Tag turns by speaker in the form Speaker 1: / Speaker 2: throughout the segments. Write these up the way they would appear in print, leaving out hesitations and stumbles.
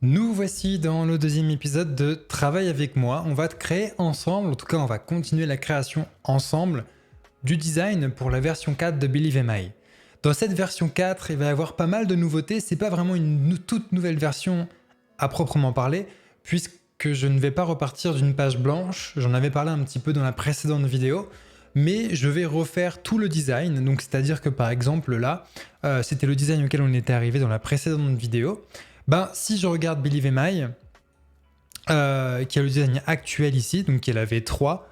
Speaker 1: Nous voici dans le deuxième épisode de Travail avec moi. On va créer ensemble, en tout cas on va continuer la création ensemble du design pour la version 4 de Believe MI. Dans cette version 4, il va y avoir pas mal de nouveautés. C'est pas vraiment une toute nouvelle version à proprement parler, puisque je ne vais pas repartir d'une page blanche. J'en avais parlé un petit peu dans la précédente vidéo, mais je vais refaire tout le design. Donc c'est-à-dire que par exemple là, c'était le design auquel on était arrivé dans la précédente vidéo. Si je regarde Believe MI, qui a le design actuel ici, donc qui est la V3,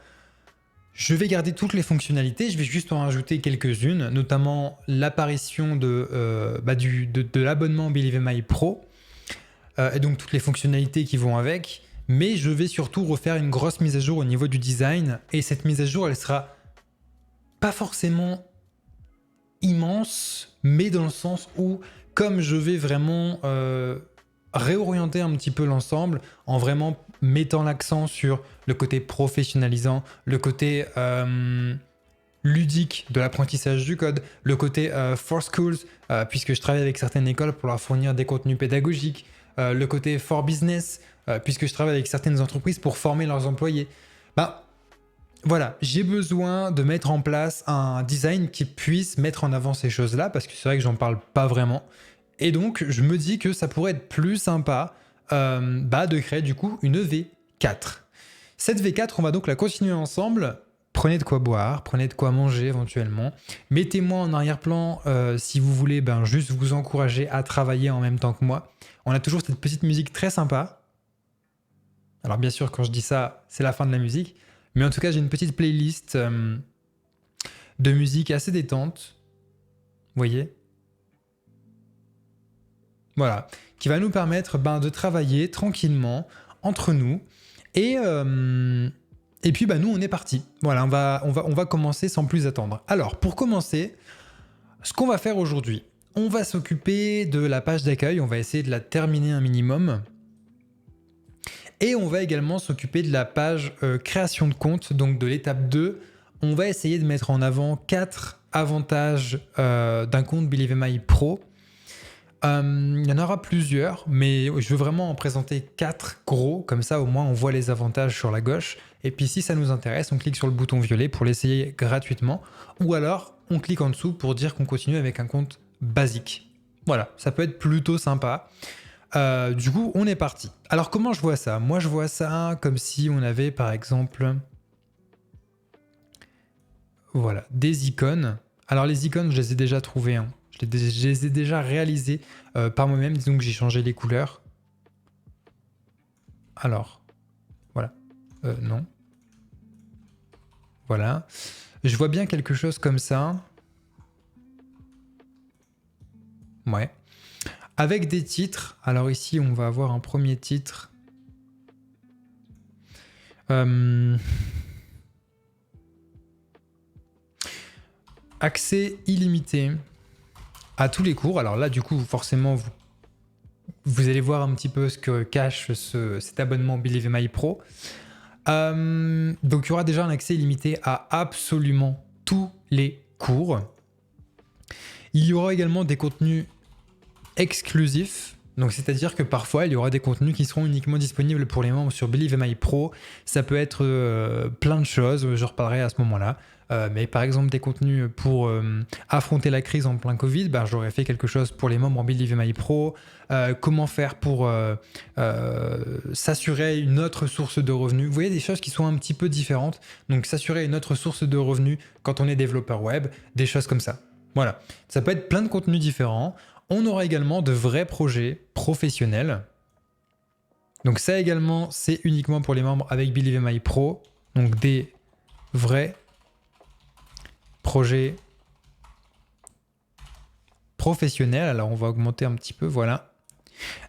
Speaker 1: je vais garder toutes les fonctionnalités, je vais juste en rajouter quelques-unes, notamment l'apparition de l'abonnement Believe MI Pro, et donc toutes les fonctionnalités qui vont avec, mais je vais surtout refaire une grosse mise à jour au niveau du design, et cette mise à jour, elle sera pas forcément immense, mais dans le sens où, comme je vais vraiment réorienter un petit peu l'ensemble en vraiment mettant l'accent sur le côté professionnalisant, le côté ludique de l'apprentissage du code, le côté for schools, puisque je travaille avec certaines écoles pour leur fournir des contenus pédagogiques, le côté for business, puisque je travaille avec certaines entreprises pour former leurs employés. Voilà, j'ai besoin de mettre en place un design qui puisse mettre en avant ces choses-là, parce que c'est vrai que j'en parle pas vraiment. Et donc, je me dis que ça pourrait être plus sympa de créer du coup une V4. Cette V4, on va donc la continuer ensemble. Prenez de quoi boire, prenez de quoi manger éventuellement. Mettez-moi en arrière-plan si vous voulez juste vous encourager à travailler en même temps que moi. On a toujours cette petite musique très sympa. Alors bien sûr, quand je dis ça, c'est la fin de la musique. Mais en tout cas, j'ai une petite playlist de musique assez détente. Vous voyez ? Voilà, qui va nous permettre de travailler tranquillement entre nous. Et puis nous, on est parti. Voilà, on va commencer sans plus attendre. Alors, pour commencer, ce qu'on va faire aujourd'hui, on va s'occuper de la page d'accueil. On va essayer de la terminer un minimum. Et on va également s'occuper de la page création de compte, donc de l'étape 2. On va essayer de mettre en avant 4 avantages d'un compte Believe MI Pro. Il y en aura plusieurs, mais je veux vraiment en présenter 4 gros, comme ça au moins on voit les avantages sur la gauche. Et puis si ça nous intéresse, on clique sur le bouton violet pour l'essayer gratuitement. Ou alors on clique en dessous pour dire qu'on continue avec un compte basique. Voilà, ça peut être plutôt sympa. Du coup, on est parti. Alors comment je vois ça ? Moi je vois ça comme si on avait par exemple des icônes. Alors les icônes, je les ai déjà trouvées. Hein. Je les ai déjà réalisées par moi-même. Disons que j'ai changé les couleurs. Alors, voilà. Non. Voilà. Je vois bien quelque chose comme ça. Ouais. Avec des titres. Alors ici, on va avoir un premier titre. Accès illimité à tous les cours. Alors là, du coup, forcément, vous allez voir un petit peu ce que cache cet abonnement Believe MI Pro. Donc il y aura déjà un accès illimité à absolument tous les cours. Il y aura également des contenus exclusifs. Donc c'est-à-dire que parfois il y aura des contenus qui seront uniquement disponibles pour les membres sur Believe MI Pro. Ça peut être plein de choses, je reparlerai à ce moment-là. Mais par exemple des contenus pour affronter la crise en plein Covid, j'aurais fait quelque chose pour les membres en Believe MI Pro. Comment faire pour s'assurer une autre source de revenus. Vous voyez, des choses qui sont un petit peu différentes. Donc s'assurer une autre source de revenus quand on est développeur web, des choses comme ça. Voilà, ça peut être plein de contenus différents. On aura également de vrais projets professionnels. Donc ça également, c'est uniquement pour les membres avec Believe MI Pro. Donc des vrais projets professionnels. Alors on va augmenter un petit peu, voilà.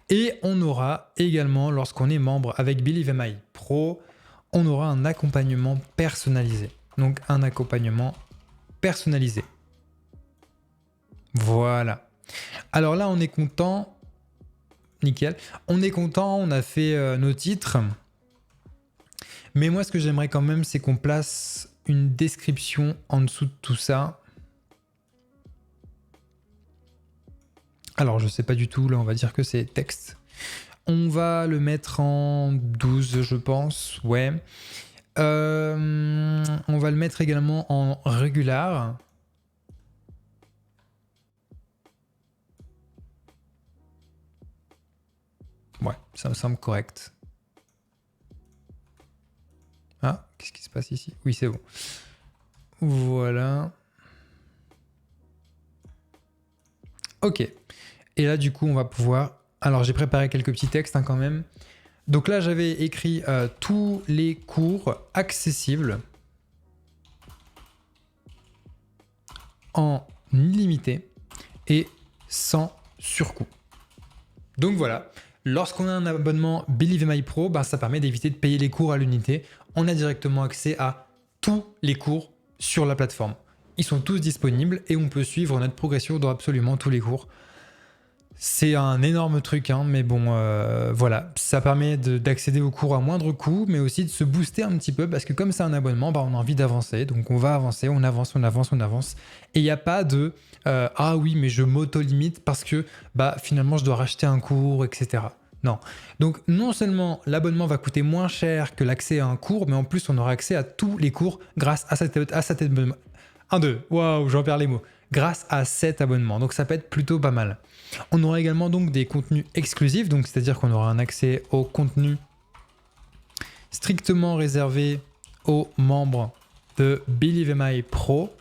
Speaker 1: Et on aura également, lorsqu'on est membre avec Believe MI Pro, on aura un accompagnement personnalisé. Donc un accompagnement personnalisé. Voilà. Alors là, on est content. Nickel. On est content, on a fait nos titres. Mais moi, ce que j'aimerais quand même, c'est qu'on place une description en dessous de tout ça. Alors, je sais pas du tout. Là, on va dire que c'est texte. On va le mettre en 12, je pense. Ouais. On va le mettre également en régular. Ouais, ça me semble correct. Ah, qu'est-ce qui se passe ici? Oui, c'est bon. Voilà. Ok. Et là, du coup, on va pouvoir... Alors, j'ai préparé quelques petits textes quand même. Donc là, j'avais écrit tous les cours accessibles en illimité et sans surcoût. Donc voilà, lorsqu'on a un abonnement Believe My Pro, ça permet d'éviter de payer les cours à l'unité. On a directement accès à tous les cours sur la plateforme. Ils sont tous disponibles et on peut suivre notre progression dans absolument tous les cours. C'est un énorme truc, hein, mais bon, voilà, ça permet d'accéder aux cours à moindre coût, mais aussi de se booster un petit peu, parce que comme c'est un abonnement, on a envie d'avancer, donc on va avancer, on avance, et il n'y a pas de ah oui, mais je m'auto-limite parce que finalement je dois racheter un cours, etc. Non. Donc non seulement l'abonnement va coûter moins cher que l'accès à un cours, mais en plus on aura accès à tous les cours grâce à cet abonnement. 1, 2, waouh, j'en perds les mots. Grâce à cet abonnement, donc ça peut être plutôt pas mal. On aura également donc des contenus exclusifs, donc c'est-à-dire qu'on aura un accès au contenu strictement réservé aux membres de Believe My Pro.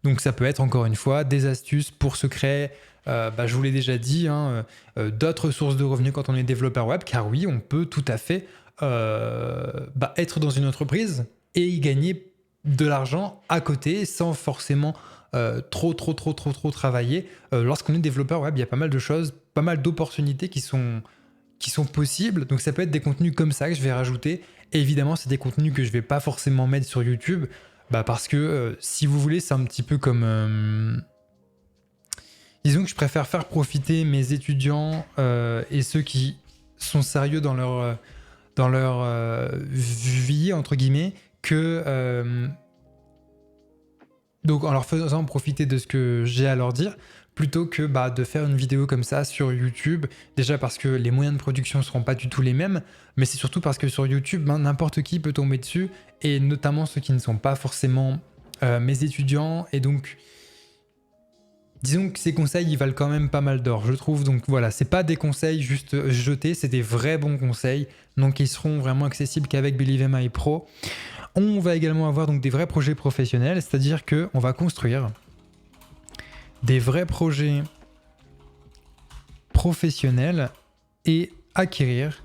Speaker 1: Donc ça peut être encore une fois des astuces pour se créer, je vous l'ai déjà dit, d'autres sources de revenus quand on est développeur web, car oui, on peut tout à fait être dans une entreprise et y gagner de l'argent à côté sans forcément trop travailler. Lorsqu'on est développeur web, il y a pas mal de choses, pas mal d'opportunités qui sont possibles. Donc ça peut être des contenus comme ça que je vais rajouter. Et évidemment, c'est des contenus que je vais pas forcément mettre sur YouTube, parce que si vous voulez, c'est un petit peu comme... disons que je préfère faire profiter mes étudiants et ceux qui sont sérieux dans leur vie, entre guillemets, que... donc en leur faisant profiter de ce que j'ai à leur dire, plutôt que de faire une vidéo comme ça sur YouTube, déjà parce que les moyens de production ne seront pas du tout les mêmes, mais c'est surtout parce que sur YouTube, n'importe qui peut tomber dessus, et notamment ceux qui ne sont pas forcément mes étudiants, et donc disons que ces conseils ils valent quand même pas mal d'or, je trouve. Donc voilà, c'est pas des conseils juste jetés, c'est des vrais bons conseils, donc ils seront vraiment accessibles qu'avec Believe My Pro. On va également avoir donc des vrais projets professionnels, c'est-à-dire qu'on va construire des vrais projets professionnels et acquérir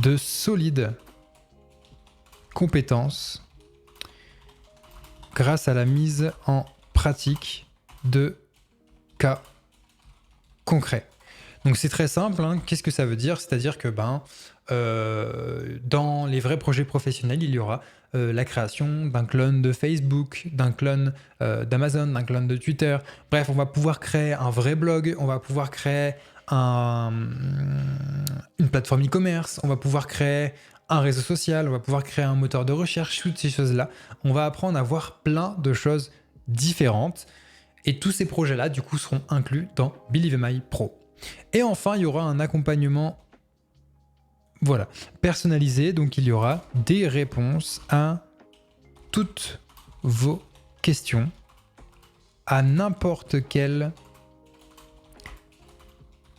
Speaker 1: de solides compétences grâce à la mise en pratique de cas concrets. Donc c'est très simple, hein. Qu'est-ce que ça veut dire? C'est-à-dire que dans les vrais projets professionnels, il y aura la création d'un clone de Facebook, d'un clone d'Amazon, d'un clone de Twitter. Bref, on va pouvoir créer un vrai blog, on va pouvoir créer une plateforme e-commerce, on va pouvoir créer un réseau social, on va pouvoir créer un moteur de recherche, toutes ces choses-là. On va apprendre à voir plein de choses différentes. Et tous ces projets-là, du coup, seront inclus dans Believe My Pro. Et enfin, il y aura un accompagnement personnalisé. Donc, il y aura des réponses à toutes vos questions à n'importe quel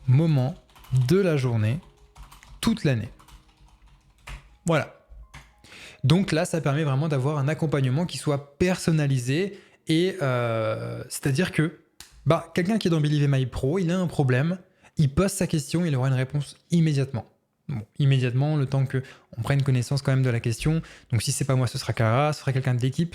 Speaker 1: moment de la journée, toute l'année. Voilà. Donc là, ça permet vraiment d'avoir un accompagnement qui soit personnalisé. Et c'est-à-dire que quelqu'un qui est dans Believe My Pro, il a un problème, il pose sa question, il aura une réponse immédiatement. Bon, immédiatement, le temps qu'on prenne connaissance quand même de la question. Donc si c'est pas moi, ce sera Clara, ce sera quelqu'un de l'équipe.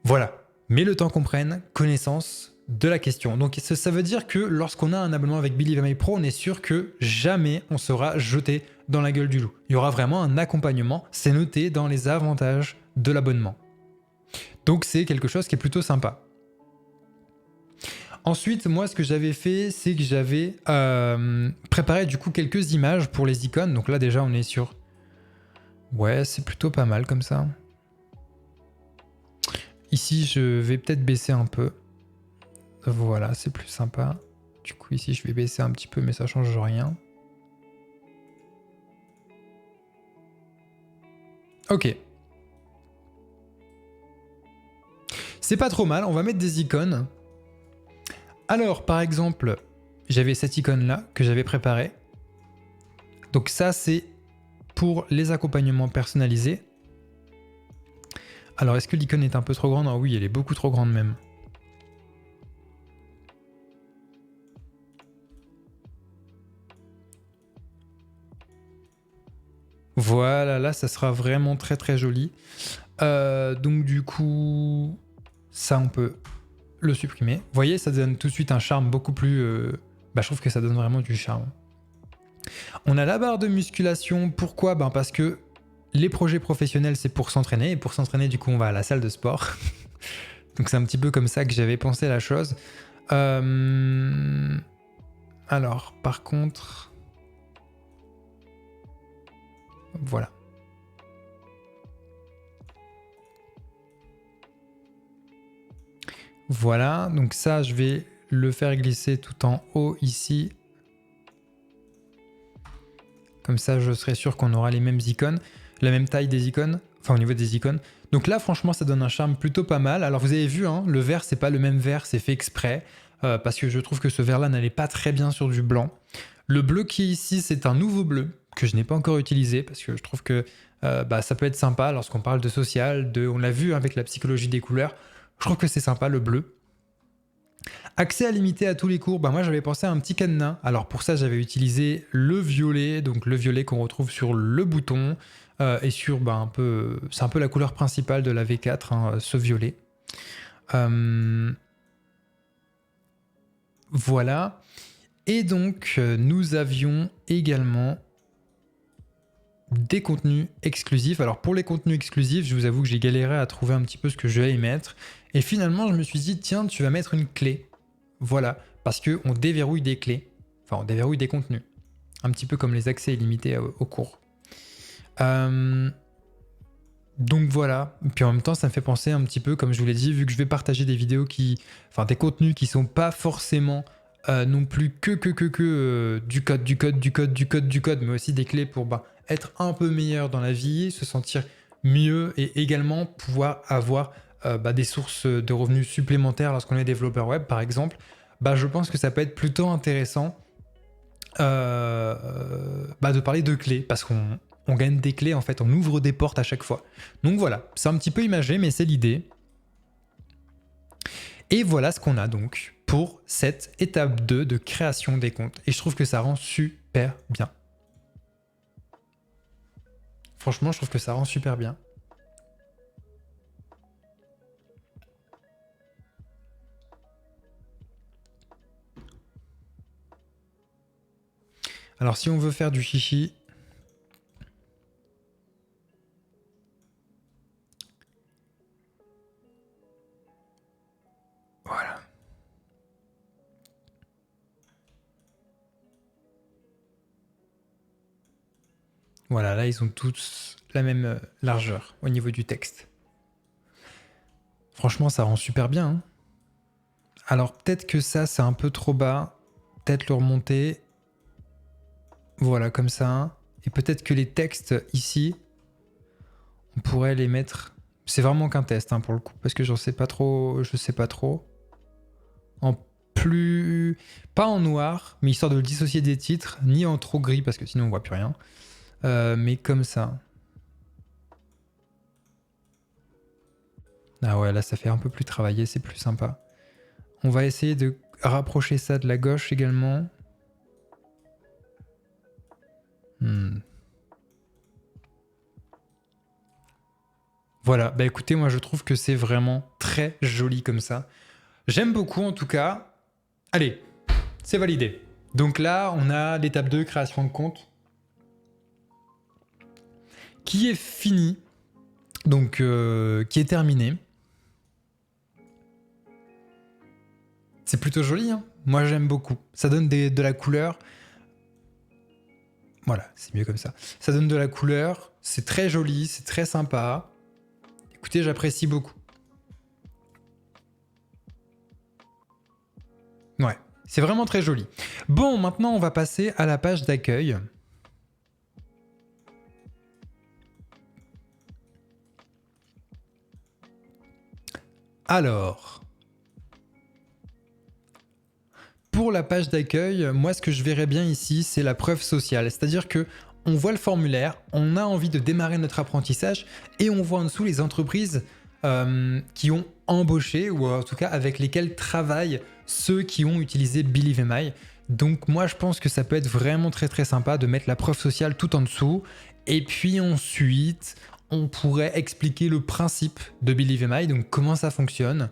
Speaker 1: Voilà. Mais le temps qu'on prenne connaissance de la question. Donc ça veut dire que lorsqu'on a un abonnement avec Believe My Pro, on est sûr que jamais on sera jeté dans la gueule du loup. Il y aura vraiment un accompagnement, c'est noté dans les avantages de l'abonnement. Donc c'est quelque chose qui est plutôt sympa. Ensuite, moi, ce que j'avais fait, c'est que j'avais préparé du coup quelques images pour les icônes. Donc là, déjà, on est sur... Ouais, c'est plutôt pas mal comme ça. Ici, je vais peut-être baisser un peu. Voilà, c'est plus sympa. Du coup, ici, je vais baisser un petit peu, mais ça change rien. Ok. C'est pas trop mal, on va mettre des icônes. Alors, par exemple, j'avais cette icône-là que j'avais préparée. Donc ça, c'est pour les accompagnements personnalisés. Alors, est-ce que l'icône est un peu trop grande? Ah oui, elle est beaucoup trop grande même. Voilà, là, ça sera vraiment très très joli. Donc du coup, ça, on peut le supprimer. Vous voyez, ça donne tout de suite un charme beaucoup plus... je trouve que ça donne vraiment du charme. On a la barre de musculation. Pourquoi? Parce que les projets professionnels, c'est pour s'entraîner. Et pour s'entraîner, du coup, on va à la salle de sport. Donc c'est un petit peu comme ça que j'avais pensé la chose. Alors, par contre... Voilà. Voilà, donc ça, je vais le faire glisser tout en haut ici. Comme ça, je serai sûr qu'on aura les mêmes icônes, la même taille des icônes, enfin au niveau des icônes. Donc là, franchement, ça donne un charme plutôt pas mal. Alors vous avez vu, hein, le vert, c'est pas le même vert, c'est fait exprès, parce que je trouve que ce vert-là n'allait pas très bien sur du blanc. Le bleu qui est ici, c'est un nouveau bleu que je n'ai pas encore utilisé, parce que je trouve que ça peut être sympa lorsqu'on parle de social, on l'a vu avec la psychologie des couleurs. Je trouve que c'est sympa le bleu. Accès à limité à tous les cours, moi j'avais pensé à un petit cadenas. Alors pour ça j'avais utilisé le violet, donc le violet qu'on retrouve sur le bouton et sur c'est un peu la couleur principale de la V4, hein, ce violet. Voilà. Et donc nous avions également des contenus exclusifs. Alors pour les contenus exclusifs, je vous avoue que j'ai galéré à trouver un petit peu ce que je vais y mettre. Et finalement, je me suis dit, tiens, tu vas mettre une clé. Voilà, parce qu'on déverrouille des clés. Enfin, on déverrouille des contenus. Un petit peu comme les accès illimités au cours. Donc voilà. Puis en même temps, ça me fait penser un petit peu, comme je vous l'ai dit, vu que je vais partager des vidéos des contenus qui sont pas forcément non plus que du code, mais aussi des clés pour être un peu meilleur dans la vie, se sentir mieux et également pouvoir avoir des sources de revenus supplémentaires lorsqu'on est développeur web, par exemple. Je pense que ça peut être plutôt intéressant de parler de clés, parce qu'on gagne des clés, en fait, on ouvre des portes à chaque fois. Donc voilà, c'est un petit peu imagé, mais c'est l'idée. Et voilà ce qu'on a donc pour cette étape 2 de création des comptes. Et je trouve que ça rend super bien. Franchement, je trouve que ça rend super bien. Alors si on veut faire du chichi, voilà. Voilà, là ils ont tous la même largeur au niveau du texte. Franchement, ça rend super bien. Hein. Alors peut-être que ça, c'est un peu trop bas. Peut-être le remonter. Voilà, comme ça. Et peut-être que les textes ici, on pourrait les mettre... C'est vraiment qu'un test pour le coup, parce que je sais pas trop. En plus... Pas en noir, mais histoire de le dissocier des titres, ni en trop gris, parce que sinon on voit plus rien. Mais comme ça. Ah ouais, là ça fait un peu plus travaillé, c'est plus sympa. On va essayer de rapprocher ça de la gauche également. Voilà, écoutez, moi je trouve que c'est vraiment très joli comme ça. J'aime beaucoup en tout cas. Allez, c'est validé. Donc là, on a l'étape 2, création de compte, qui est finie, donc qui est terminée. C'est plutôt joli, hein. Moi j'aime beaucoup. Ça donne de la couleur. Voilà, c'est mieux comme ça. Ça donne de la couleur, c'est très joli, c'est très sympa. Écoutez, j'apprécie beaucoup. Ouais, c'est vraiment très joli. Bon, maintenant on va passer à la page d'accueil. Alors, pour la page d'accueil, moi ce que je verrais bien ici, c'est la preuve sociale. C'est-à-dire que on voit le formulaire, on a envie de démarrer notre apprentissage et on voit en dessous les entreprises qui ont embauché ou en tout cas avec lesquelles travaillent ceux qui ont utilisé Believe MI. Donc moi je pense que ça peut être vraiment très très sympa de mettre la preuve sociale tout en dessous et puis ensuite on pourrait expliquer le principe de Believe MI, donc comment ça fonctionne.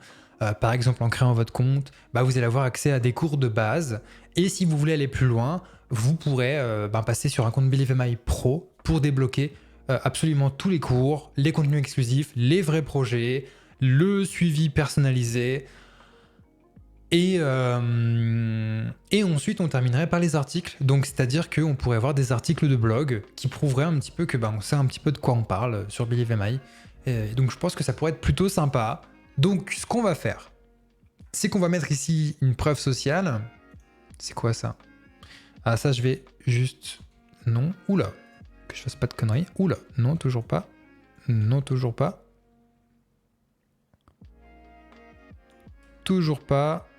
Speaker 1: Par exemple en créant votre compte, vous allez avoir accès à des cours de base et si vous voulez aller plus loin, vous pourrez passer sur un compte Believe MI Pro pour débloquer absolument tous les cours, les contenus exclusifs, les vrais projets, le suivi personnalisé. Et ensuite, on terminerait par les articles. Donc, c'est-à-dire qu'on pourrait avoir des articles de blog qui prouveraient un petit peu que on sait un petit peu de quoi on parle sur Believe MI. Et donc, je pense que ça pourrait être plutôt sympa. Donc, ce qu'on va faire, c'est qu'on va mettre ici une preuve sociale. C'est quoi ça? Ah, ça, je vais juste... Non. Oula. Que je fasse pas de conneries. Oula. Non, toujours pas. Non, toujours pas. Toujours pas.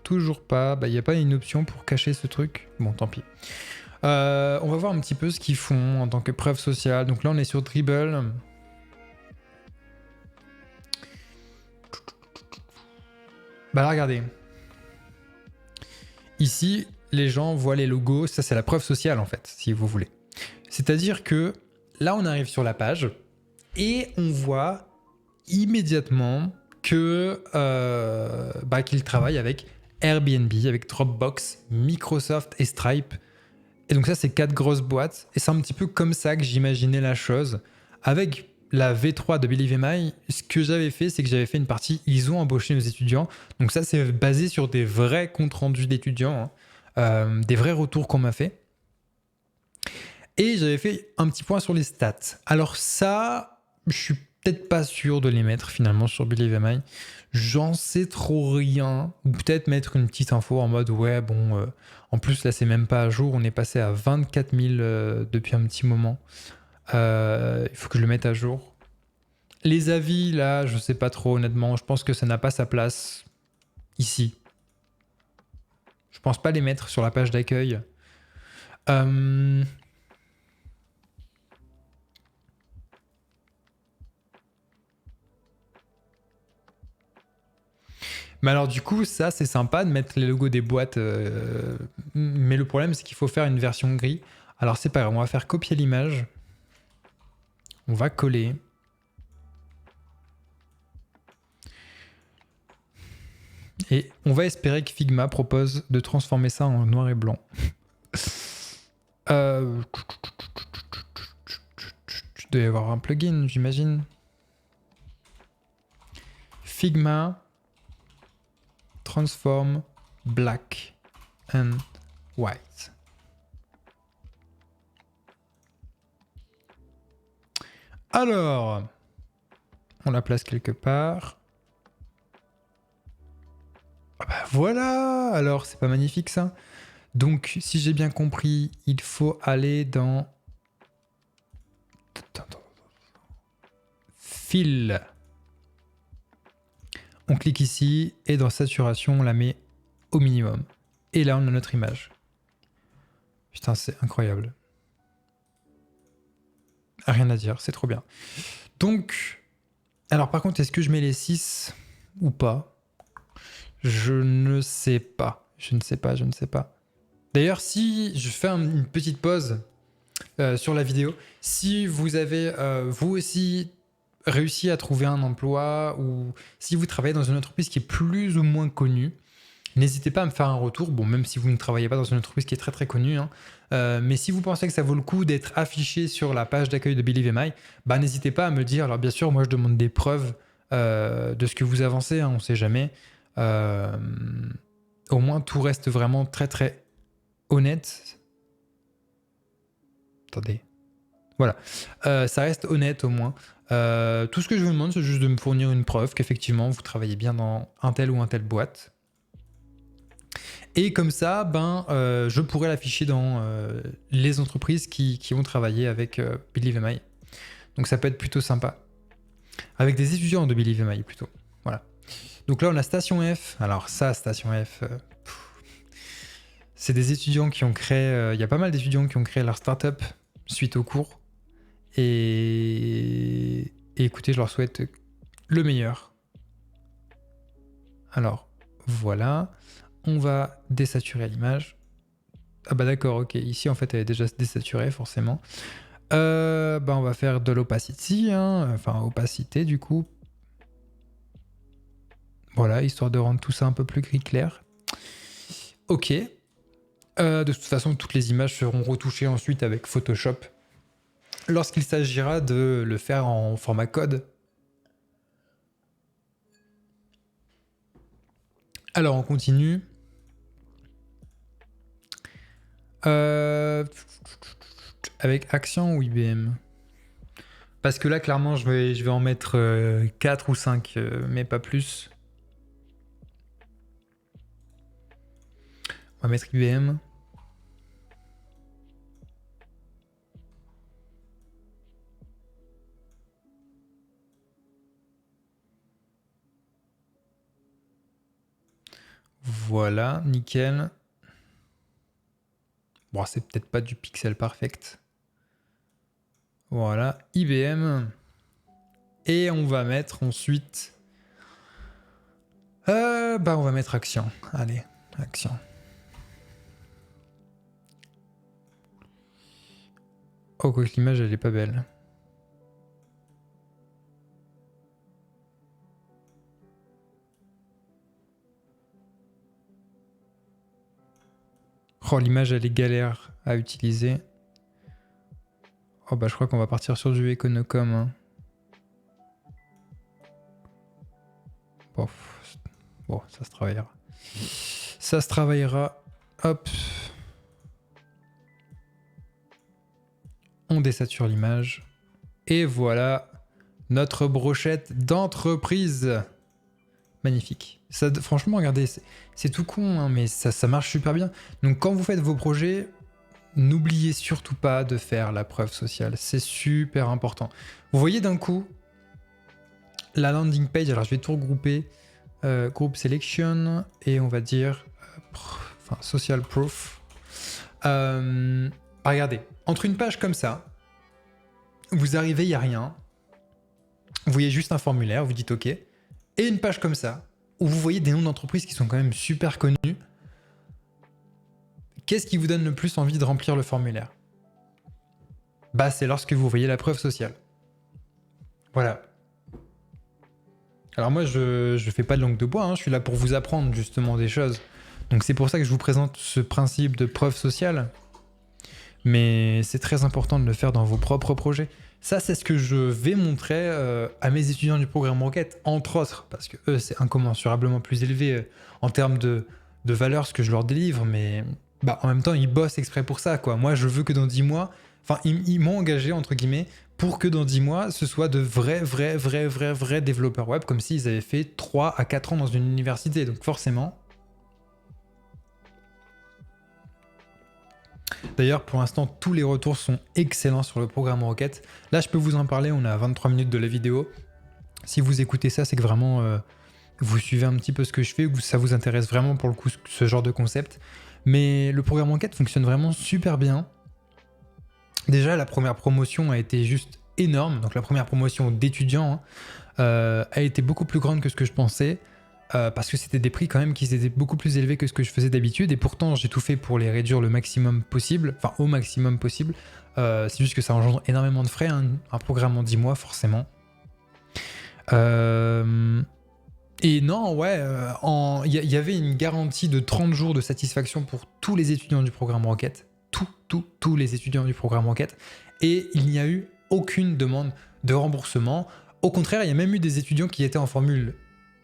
Speaker 1: Toujours pas. Il n'y a pas une option pour cacher ce truc. Bon, tant pis. On va voir un petit peu ce qu'ils font en tant que preuve sociale. Donc là, on est sur Dribbble. Là, regardez. Ici, les gens voient les logos. Ça, c'est la preuve sociale, en fait, si vous voulez. C'est-à-dire que là, on arrive sur la page et on voit immédiatement que qu'ils travaillent avec Airbnb, avec Dropbox, Microsoft et Stripe. Et donc ça, c'est 4 grosses boîtes. Et c'est un petit peu comme ça que j'imaginais la chose. Avec la V3 de Believe MI, ce que j'avais fait, c'est que j'avais fait une partie, ils ont embauché nos étudiants. Donc ça, c'est basé sur des vrais comptes rendus d'étudiants, des vrais retours qu'on m'a fait. Et j'avais fait un petit point sur les stats. Alors ça, je suis peut-être pas sûr de les mettre finalement sur Believe MI. J'en sais trop rien. Ou peut-être mettre une petite info en mode en plus là c'est même pas à jour. On est passé à 24 000 depuis un petit moment. Il faut que je le mette à jour. Les avis là, je sais pas trop honnêtement. Je pense que ça n'a pas sa place ici. Je pense pas les mettre sur la page d'accueil. Mais alors du coup, ça c'est sympa de mettre les logos des boîtes, mais le problème c'est qu'il faut faire une version gris. Alors c'est pas grave, on va faire copier l'image, on va coller. Et on va espérer que Figma propose de transformer ça en noir et blanc. Il doit y avoir un plugin, j'imagine. Figma transform black and white. Alors, on la place quelque part. Voilà. Alors, c'est pas magnifique ça. Donc, si j'ai bien compris, il faut aller dans Fill. On clique ici et dans saturation, on la met au minimum. Et là, on a notre image. Putain, c'est incroyable. Rien à dire, c'est trop bien. Donc, alors par contre, est-ce que je mets les 6 ou pas? Je ne sais pas. Je ne sais pas. D'ailleurs, si je fais une petite pause sur la vidéo, si vous avez vous aussi réussi à trouver un emploi ou si vous travaillez dans une entreprise qui est plus ou moins connue, n'hésitez pas à me faire un retour. Bon, même si vous ne travaillez pas dans une entreprise qui est très très connue, mais si vous pensez que ça vaut le coup d'être affiché sur la page d'accueil de Believe MI, n'hésitez pas à me le dire. Alors bien sûr, moi je demande des preuves de ce que vous avancez, on ne sait jamais. Au moins tout reste vraiment très très honnête. Attendez. Voilà. Ça reste honnête au moins. Tout ce que je vous demande, c'est juste de me fournir une preuve qu'effectivement vous travaillez bien dans un tel ou un tel boîte. Et comme ça, je pourrais l'afficher dans les entreprises qui vont travailler avec Believe MI. Donc ça peut être plutôt sympa. Avec des étudiants de Believe MI plutôt. Voilà. Donc là, on a Station F. Alors ça, Station F, c'est des étudiants qui ont créé... Il y a pas mal d'étudiants qui ont créé leur startup suite au cours. Et écoutez, je leur souhaite le meilleur. Alors, voilà. On va désaturer l'image. Ah bah d'accord, ok. Ici, en fait, elle est déjà désaturée, forcément. On va faire de l'opacity, hein. Enfin, opacité, du coup. Voilà, histoire de rendre tout ça un peu plus gris clair. Ok. De toute façon, toutes les images seront retouchées ensuite avec Photoshop lorsqu'il s'agira de le faire en format code. Alors, on continue. Avec Axian ou IBM? Parce que là, clairement, je vais en mettre 4 ou 5, mais pas plus. On va mettre IBM. Voilà, nickel. Bon, c'est peut-être pas du pixel perfect. Voilà, IBM. Et on va mettre ensuite... on va mettre Axian. Allez, Axian. Oh, quoi que l'image, elle est pas belle. Oh, l'image, elle est galère à utiliser. Oh, bah, je crois qu'on va partir sur du Econocom. Hein. Bon, ça se travaillera. Ça se travaillera. Hop. On désature l'image. Et voilà notre brochette d'entreprise. Magnifique. Ça, franchement, regardez, c'est tout con, hein, mais ça marche super bien. Donc quand vous faites vos projets, n'oubliez surtout pas de faire la preuve sociale. C'est super important. Vous voyez d'un coup la landing page. Alors je vais tout regrouper. Group selection et on va dire social proof. Regardez, entre une page comme ça, vous arrivez, il n'y a rien. Vous voyez juste un formulaire, vous dites OK. Et une page comme ça, où vous voyez des noms d'entreprises qui sont quand même super connus. Qu'est-ce qui vous donne le plus envie de remplir le formulaire? Bah, c'est lorsque vous voyez la preuve sociale. Voilà. Alors moi, je fais pas de langue de bois, hein, je suis là pour vous apprendre justement des choses. Donc c'est pour ça que je vous présente ce principe de preuve sociale. Mais c'est très important de le faire dans vos propres projets. Ça, c'est ce que je vais montrer à mes étudiants du programme Rocket, entre autres, parce que eux, c'est incommensurablement plus élevé en termes de valeur, ce que je leur délivre, mais bah, en même temps, ils bossent exprès pour ça, quoi. Moi, je veux que dans 10 mois, enfin, ils m'ont engagé, entre guillemets, pour que dans 10 mois, ce soit de vrais développeurs web, comme s'ils avaient fait 3 à 4 ans dans une université. Donc forcément... D'ailleurs, pour l'instant, tous les retours sont excellents sur le programme Rocket. Là, je peux vous en parler, on est à 23 minutes de la vidéo. Si vous écoutez ça, c'est que vraiment, vous suivez un petit peu ce que je fais, ou ça vous intéresse vraiment pour le coup ce genre de concept. Mais le programme Rocket fonctionne vraiment super bien. Déjà, la première promotion a été juste énorme. Donc la première promotion d'étudiants a été beaucoup plus grande que ce que je pensais. Parce que c'était des prix quand même qui étaient beaucoup plus élevés que ce que je faisais d'habitude, et pourtant j'ai tout fait pour les réduire le maximum possible, enfin au maximum possible. C'est juste que ça engendre énormément de frais, hein, un programme en 10 mois forcément. Et non, ouais, il y avait une garantie de 30 jours de satisfaction pour tous les étudiants du programme Rocket, tous les étudiants du programme Rocket, et il n'y a eu aucune demande de remboursement. Au contraire, il y a même eu des étudiants qui étaient en formule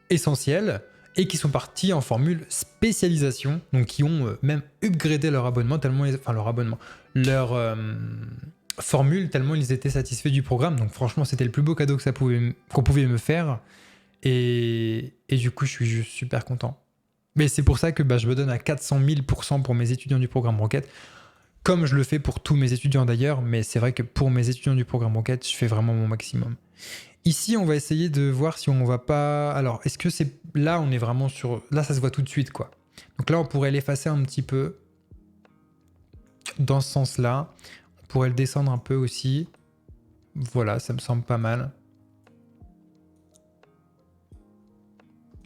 Speaker 1: essentiels et qui sont partis en formule spécialisation, donc qui ont même upgradé leur abonnement tellement leur formule tellement ils étaient satisfaits du programme. Donc franchement, c'était le plus beau cadeau que qu'on pouvait me faire, et du coup je suis juste super content. Mais c'est pour ça que je me donne à 400 000% pour mes étudiants du programme Rocket. comme je le fais pour tous mes étudiants d'ailleurs, mais c'est vrai que pour mes étudiants du programme Rocket, je fais vraiment mon maximum. Ici, on va essayer de voir si on va pas... Alors, est-ce que c'est... Là, on est vraiment sur... Là, ça se voit tout de suite, quoi. Donc là, on pourrait l'effacer un petit peu dans ce sens-là. On pourrait le descendre un peu aussi. Voilà, ça me semble pas mal.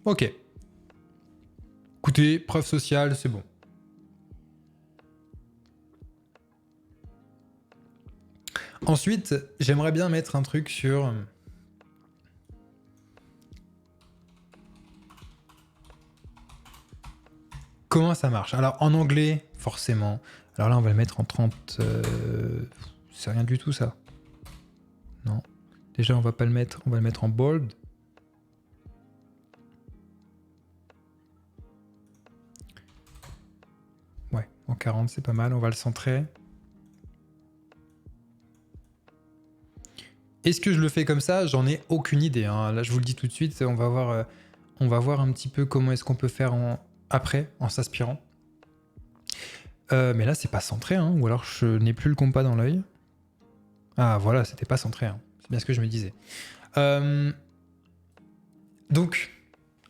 Speaker 1: Ok. Écoutez, preuve sociale, c'est bon. Ensuite, j'aimerais bien mettre un truc sur... Comment ça marche? Alors, en anglais, forcément. Alors là, on va le mettre en 30... C'est rien du tout, ça. Non. Déjà, on va pas le mettre... On va le mettre en bold. Ouais, en 40, c'est pas mal. On va le centrer. Est-ce que je le fais comme ça? J'en ai aucune idée, hein. Là, je vous le dis tout de suite. On va voir un petit peu comment est-ce qu'on peut faire après, en s'aspirant. Mais là, c'est pas centré, hein. Ou alors, je n'ai plus le compas dans l'œil. Ah, voilà, c'était pas centré, hein. C'est bien ce que je me disais. Donc,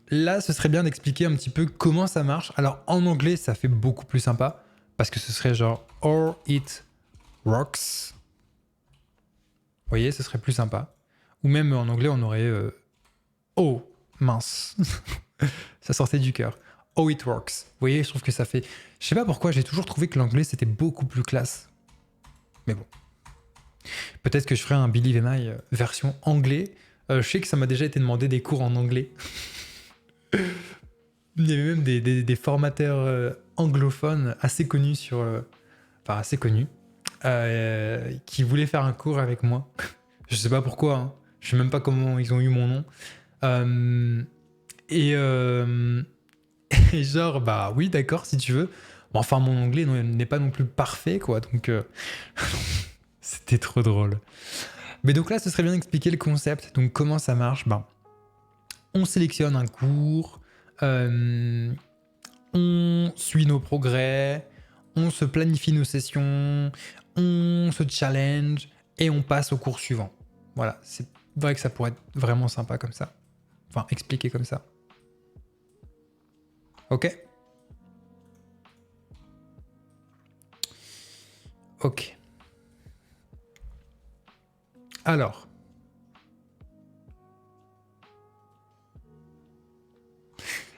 Speaker 1: là, ce serait bien d'expliquer un petit peu comment ça marche. Alors, en anglais, ça fait beaucoup plus sympa. Parce que ce serait genre « or it rocks ». Vous voyez, ce serait plus sympa. Ou même en anglais, on aurait oh, mince. Ça sortait du cœur. Oh, it works. Vous voyez, je trouve que ça fait... Je sais pas pourquoi, j'ai toujours trouvé que l'anglais, c'était beaucoup plus classe. Mais bon. Peut-être que je ferai un Believe in My version anglais. Je sais que ça m'a déjà été demandé des cours en anglais. Il y avait même des formateurs anglophones assez connus sur... Enfin, assez connus. Qui voulaient faire un cours avec moi. Je sais pas pourquoi, hein. Je sais même pas comment ils ont eu mon nom. Et genre, bah oui, d'accord, si tu veux. Bon, enfin, mon anglais n'est pas non plus parfait, quoi. Donc, c'était trop drôle. Mais donc là, ce serait bien d'expliquer le concept. Donc, comment ça marche? Ben, on sélectionne un cours, on suit nos progrès, on se planifie nos sessions, on se challenge et on passe au cours suivant. Voilà, c'est vrai que ça pourrait être vraiment sympa comme ça. Enfin, expliqué comme ça. Ok? Ok. Alors.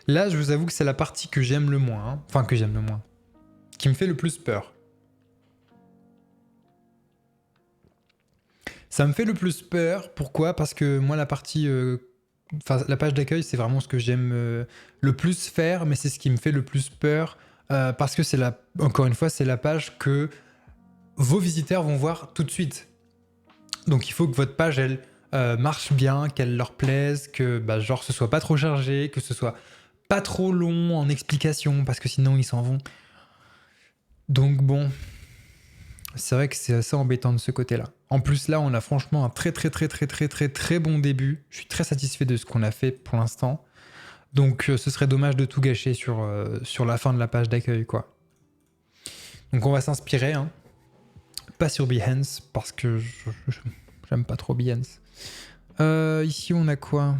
Speaker 1: Là, je vous avoue que c'est la partie que j'aime le moins. Hein. Enfin, que j'aime le moins. Qui me fait le plus peur. Ça me fait le plus peur. Pourquoi? Parce que moi, la partie... Enfin, la page d'accueil, c'est vraiment ce que j'aime le plus faire, mais c'est ce qui me fait le plus peur. Parce que c'est la... Encore une fois, c'est la page que vos visiteurs vont voir tout de suite. Donc, il faut que votre page, elle marche bien, qu'elle leur plaise, que bah, genre, ce soit pas trop chargé, que ce soit pas trop long en explication, parce que sinon, ils s'en vont. Donc, bon... C'est vrai que c'est assez embêtant de ce côté-là. En plus, là, on a franchement un très bon début. Je suis très satisfait de ce qu'on a fait pour l'instant. Donc, ce serait dommage de tout gâcher sur la fin de la page d'accueil, quoi. Donc, on va s'inspirer, hein. Pas sur Behance, parce que j'aime pas trop Behance. Ici, on a quoi?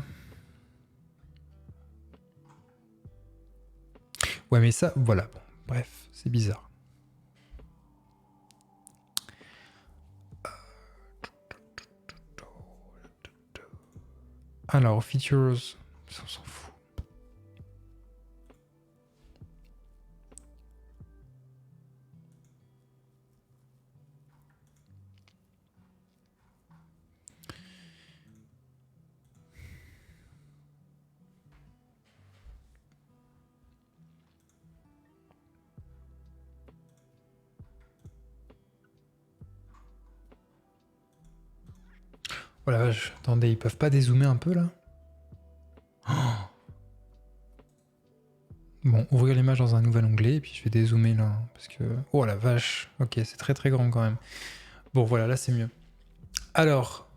Speaker 1: Ouais, mais ça, voilà. Bon, bref, c'est bizarre. Alors, features, on s'en fout. Oh la vache, attendez, ils peuvent pas dézoomer un peu là? Oh. Bon, ouvrir l'image dans un nouvel onglet, et puis je vais dézoomer là, parce que... Oh la vache, ok, c'est très grand quand même. Bon voilà, là c'est mieux. Alors...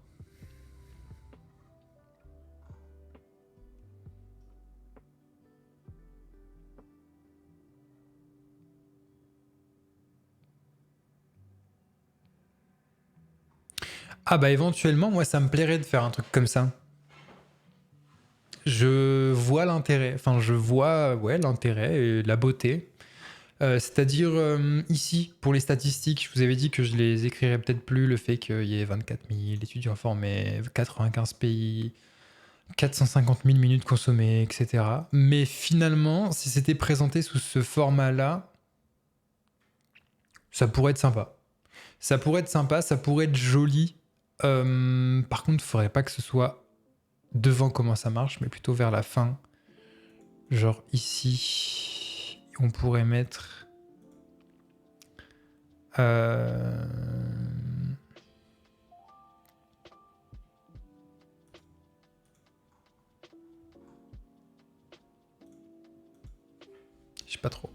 Speaker 1: Ah bah éventuellement, moi ça me plairait de faire un truc comme ça. Je vois l'intérêt, enfin je vois ouais, l'intérêt et la beauté. C'est-à-dire ici, pour les statistiques, je vous avais dit que je les écrirais peut-être plus, le fait qu'il y ait 24 000 étudiants formés, 95 pays, 450 000 minutes consommées, etc. Mais finalement, si c'était présenté sous ce format-là, ça pourrait être sympa. Ça pourrait être sympa, ça pourrait être joli. Par contre, il ne faudrait pas que ce soit devant comment ça marche, mais plutôt vers la fin. Genre ici, on pourrait mettre... Euh... Je sais pas trop.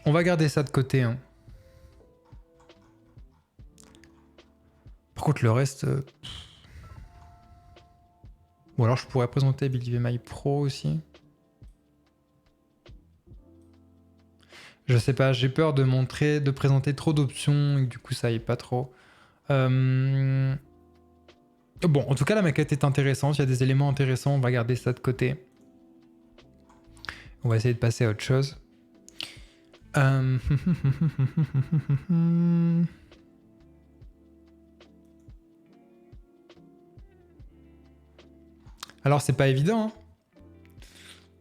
Speaker 1: On va garder ça de côté. Hein. Par contre, le reste... Ou alors je pourrais présenter Believe My Pro aussi. Je sais pas, j'ai peur de montrer, de présenter trop d'options et que du coup ça aille pas trop. Bon, en tout cas la maquette est intéressante, il y a des éléments intéressants, on va garder ça de côté. On va essayer de passer à autre chose. Alors c'est pas évident. Hein.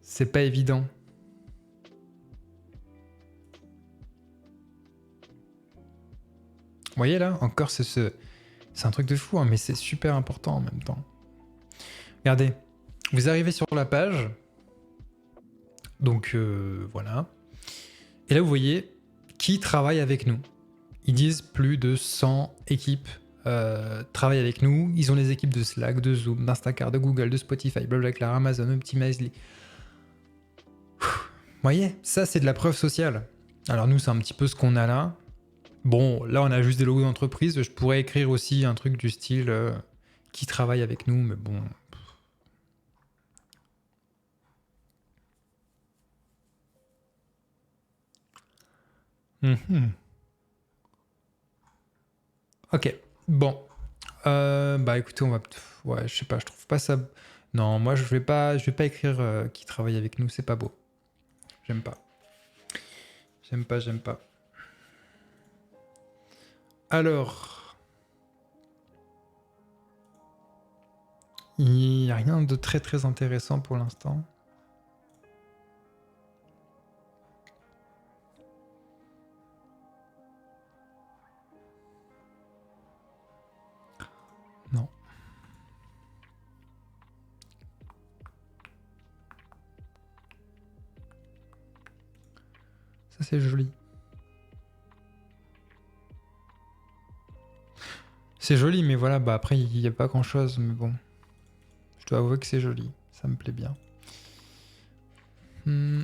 Speaker 1: C'est pas évident. Vous voyez là, encore c'est un truc de fou, hein, mais c'est super important en même temps. Regardez, vous arrivez sur la page. Donc voilà. Et là vous voyez qui travaille avec nous. Ils disent plus de 100 équipes travaillent avec nous. Ils ont les équipes de Slack, de Zoom, d'Instacart, de Google, de Spotify, Blablacar, Amazon, Optimizely. Vous voyez, ça c'est de la preuve sociale. Alors nous c'est un petit peu ce qu'on a là. Bon, là on a juste des logos d'entreprise. Je pourrais écrire aussi un truc du style qui travaille avec nous, mais bon. Ok, bon. Bah écoutez, on va... Ouais, je sais pas, je trouve pas ça... Non, moi je vais pas écrire qui travaille avec nous, c'est pas beau. J'aime pas. J'aime pas. Alors... Il n'y a rien de très très intéressant pour l'instant. Non. Ça c'est joli. C'est joli, mais voilà, bah après il n'y a pas grand chose, mais bon. Je dois avouer que c'est joli, ça me plaît bien.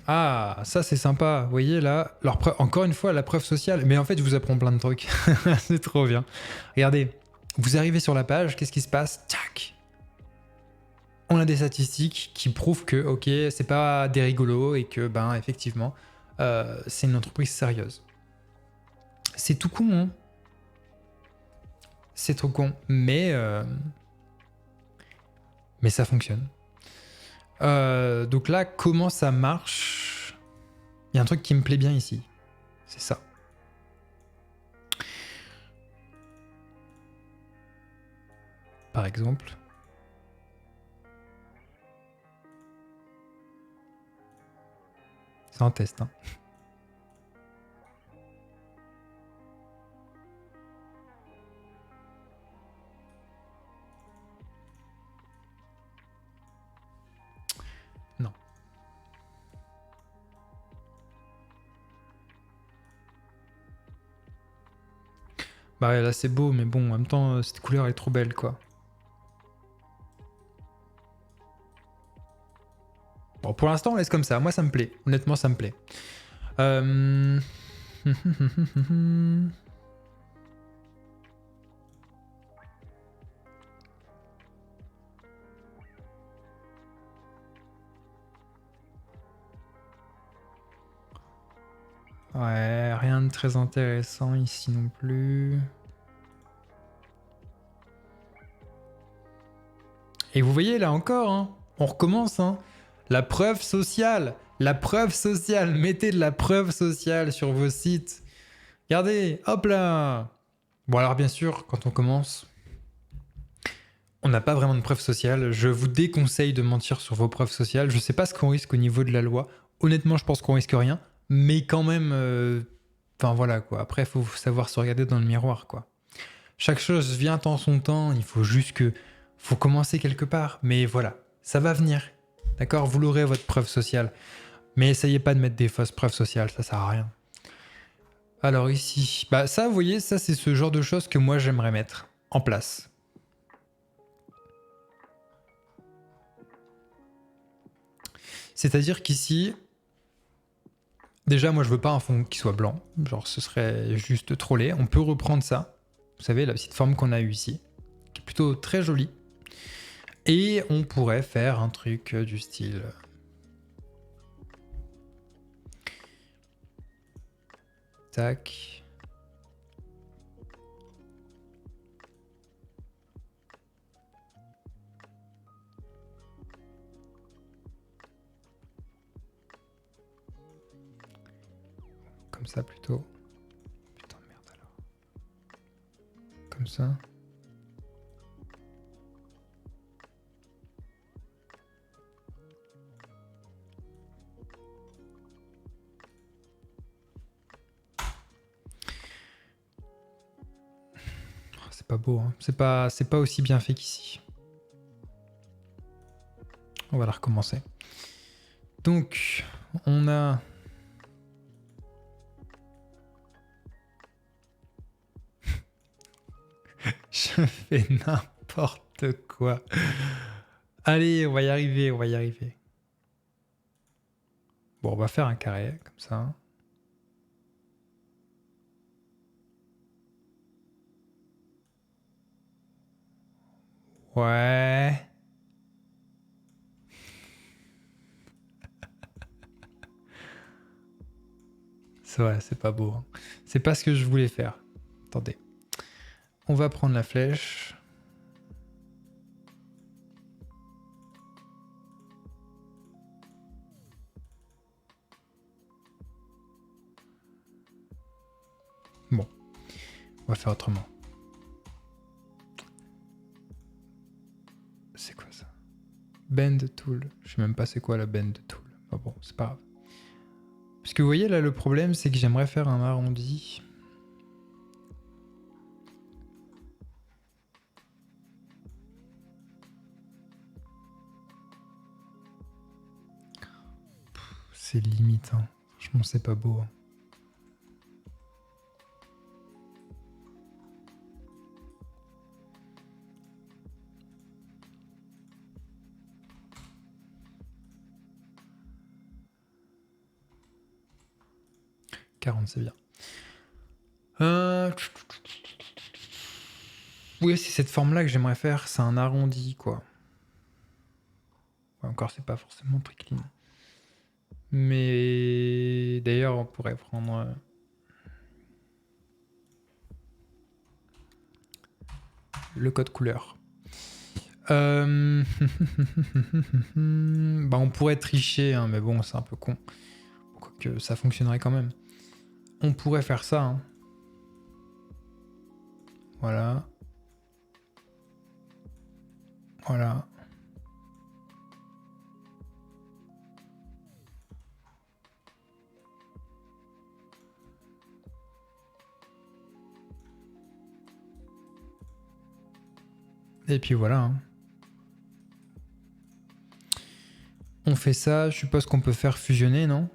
Speaker 1: Ah, ça c'est sympa. Vous voyez là, encore une fois, la preuve sociale. Mais en fait, je vous apprends plein de trucs. C'est trop bien. Regardez, vous arrivez sur la page, qu'est-ce qui se passe? Tac. On a des statistiques qui prouvent que, ok, c'est pas des rigolos et que, ben, effectivement, c'est une entreprise sérieuse. C'est tout con, hein. C'est trop con, mais ça fonctionne. Donc là, comment ça marche? Il y a un truc qui me plaît bien ici. C'est ça. Par exemple. C'est un test. Hein. Non. Bah ouais, là c'est beau, mais bon, en même temps, cette couleur est trop belle, quoi. Bon, pour l'instant, on laisse comme ça. Moi, ça me plaît. Honnêtement, ça me plaît. Ouais, rien de très intéressant ici non plus. Et vous voyez là encore, hein, on recommence. Hein, la preuve sociale. La preuve sociale. Mettez de la preuve sociale sur vos sites. Regardez, hop là. Bon alors bien sûr, quand on commence, on n'a pas vraiment de preuve sociale. Je vous déconseille de mentir sur vos preuves sociales. Je sais pas ce qu'on risque au niveau de la loi. Honnêtement, je pense qu'on risque rien. Mais quand même, enfin voilà quoi. Après, il faut savoir se regarder dans le miroir quoi. Chaque chose vient en son temps. Il faut juste que... faut commencer quelque part. Mais voilà, ça va venir. D'accord? Vous l'aurez votre preuve sociale. Mais essayez pas de mettre des fausses preuves sociales. Ça sert à rien. Alors ici, bah ça, vous voyez, ça c'est ce genre de choses que moi j'aimerais mettre en place. C'est-à-dire qu'ici, déjà moi je veux pas un fond qui soit blanc, genre ce serait juste trop laid. On peut reprendre ça, vous savez la petite forme qu'on a eue ici, qui est plutôt très jolie. Et on pourrait faire un truc du style... Tac... Comme ça plutôt. Putain de merde alors. Comme ça. C'est pas beau, hein. C'est pas aussi bien fait qu'ici. On va la recommencer. Donc, on a... Je fais n'importe quoi. Allez, on va y arriver, on va y arriver. Bon, on va faire un carré, comme ça. Ouais. C'est vrai, c'est pas beau. Hein. C'est pas ce que je voulais faire. Attendez. On va prendre la flèche. Bon, on va faire autrement. C'est quoi ça? Bend tool. Je sais même pas c'est quoi la bend tool. Ah bon, c'est pas grave. Parce que vous voyez là, le problème, c'est que j'aimerais faire un arrondi. C'est limite, hein. Franchement, c'est pas beau. Hein. C'est bien. Oui, c'est cette forme-là que j'aimerais faire. C'est un arrondi, quoi. Encore, c'est pas forcément très clean. Mais d'ailleurs, on pourrait prendre... le code couleur. Bah, on pourrait tricher, hein, mais bon, c'est un peu con. Quoique ça fonctionnerait quand même. On pourrait faire ça. Hein. Voilà. Voilà. Et puis voilà. Hein. On fait ça, je suppose qu'on peut faire fusionner, non?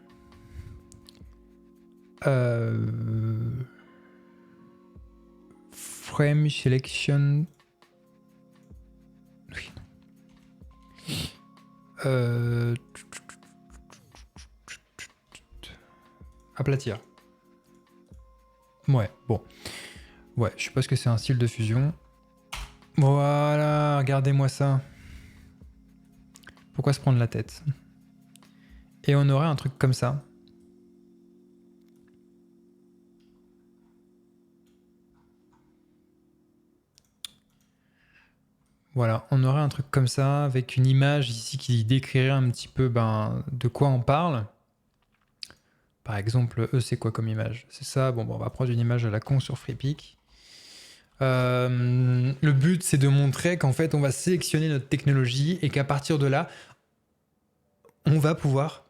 Speaker 1: Frame selection. Oui. Aplatir. Ouais, bon. Ouais, je suppose que c'est un style de fusion. Voilà, regardez-moi ça. Pourquoi se prendre la tête? Et on aurait un truc comme ça. Voilà, on aurait un truc comme ça avec une image ici qui décrirait un petit peu de quoi on parle. Par exemple, eux, c'est quoi comme image? C'est ça. Bon, on va prendre une image à la con sur FreePic. Le but, c'est de montrer qu'en fait, on va sélectionner notre technologie et qu'à partir de là, on va pouvoir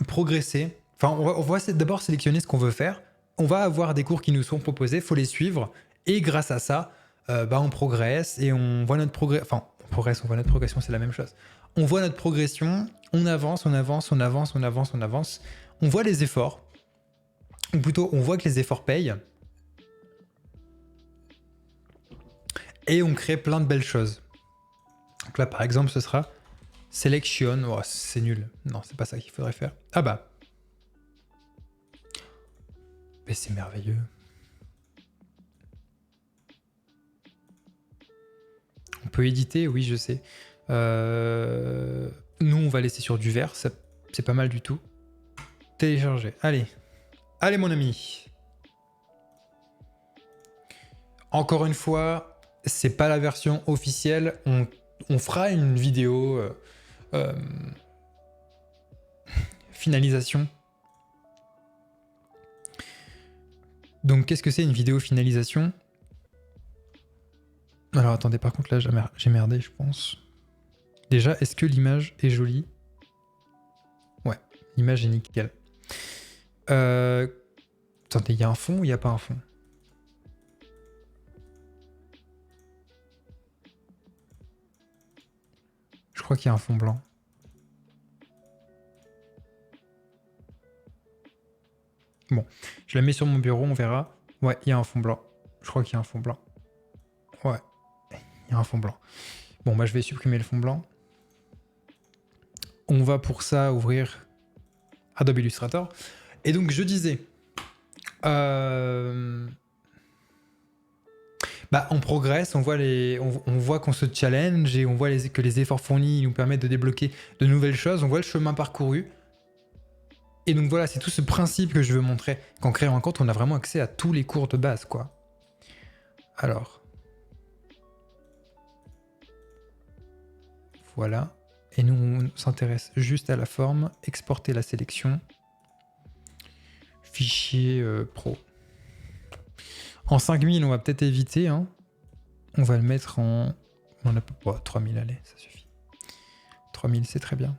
Speaker 1: progresser. Enfin, on va d'abord sélectionner ce qu'on veut faire. On va avoir des cours qui nous sont proposés, il faut les suivre. Et grâce à ça, on progresse et on voit notre progrès. Enfin, on progresse, on voit notre progression, c'est la même chose. On voit notre progression, on avance, on avance, on avance, on avance, on avance. On voit les efforts. Ou plutôt, on voit que les efforts payent. Et on crée plein de belles choses. Donc là, par exemple, ce sera Selection. Oh, c'est nul. Non, c'est pas ça qu'il faudrait faire. Ah bah. Mais c'est merveilleux. On peut éditer, oui, je sais. Nous, on va laisser sur du vert. C'est pas mal du tout. Télécharger. Allez. Allez, mon ami. Encore une fois, c'est pas la version officielle. On fera une vidéo finalisation. Donc, qu'est-ce que c'est une vidéo finalisation? Alors, attendez, par contre, là, j'ai merdé, je pense. Déjà, est-ce que l'image est jolie? Ouais, l'image est nickel. Attendez, il y a un fond ou il n'y a pas un fond? Je crois qu'il y a un fond blanc. Bon, je la mets sur mon bureau, on verra. Ouais, il y a un fond blanc. Je crois qu'il y a un fond blanc. Ouais, il y a un fond blanc. Bon, bah je vais supprimer le fond blanc. On va pour ça ouvrir Adobe Illustrator. Et donc, je disais... on progresse, on voit qu'on se challenge et on voit que les efforts fournis nous permettent de débloquer de nouvelles choses. On voit le chemin parcouru. Et donc voilà, c'est tout ce principe que je veux montrer. Qu'en créant un compte, on a vraiment accès à tous les cours de base, quoi. Alors. Voilà. Et nous, on s'intéresse juste à la forme. Exporter la sélection. Fichier pro. En 5000, on va peut-être éviter. Hein. On va le mettre en... On a pas 3000, allez, ça suffit. 3000, c'est très bien.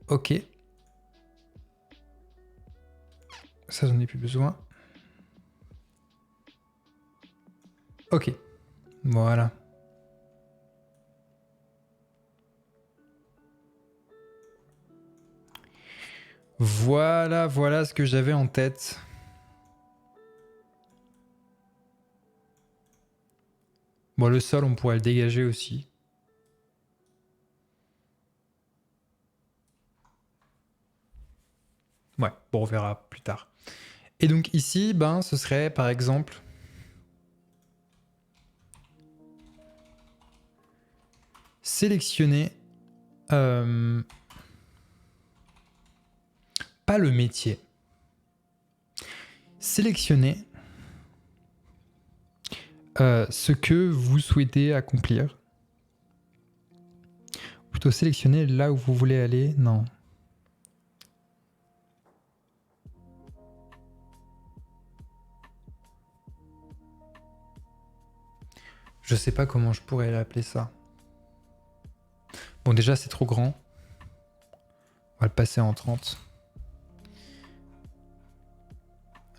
Speaker 1: Ok. Ça, j'en ai plus besoin. Ok. Voilà. Voilà ce que j'avais en tête. Bon, le sol, on pourrait le dégager aussi. Ouais, bon, on verra plus tard. Et donc ici, ce serait par exemple... sélectionner... pas le métier. Sélectionner ce que vous souhaitez accomplir. Plutôt sélectionner là où vous voulez aller. Non. Je sais pas comment je pourrais l'appeler ça. Bon, déjà, c'est trop grand. On va le passer en 30.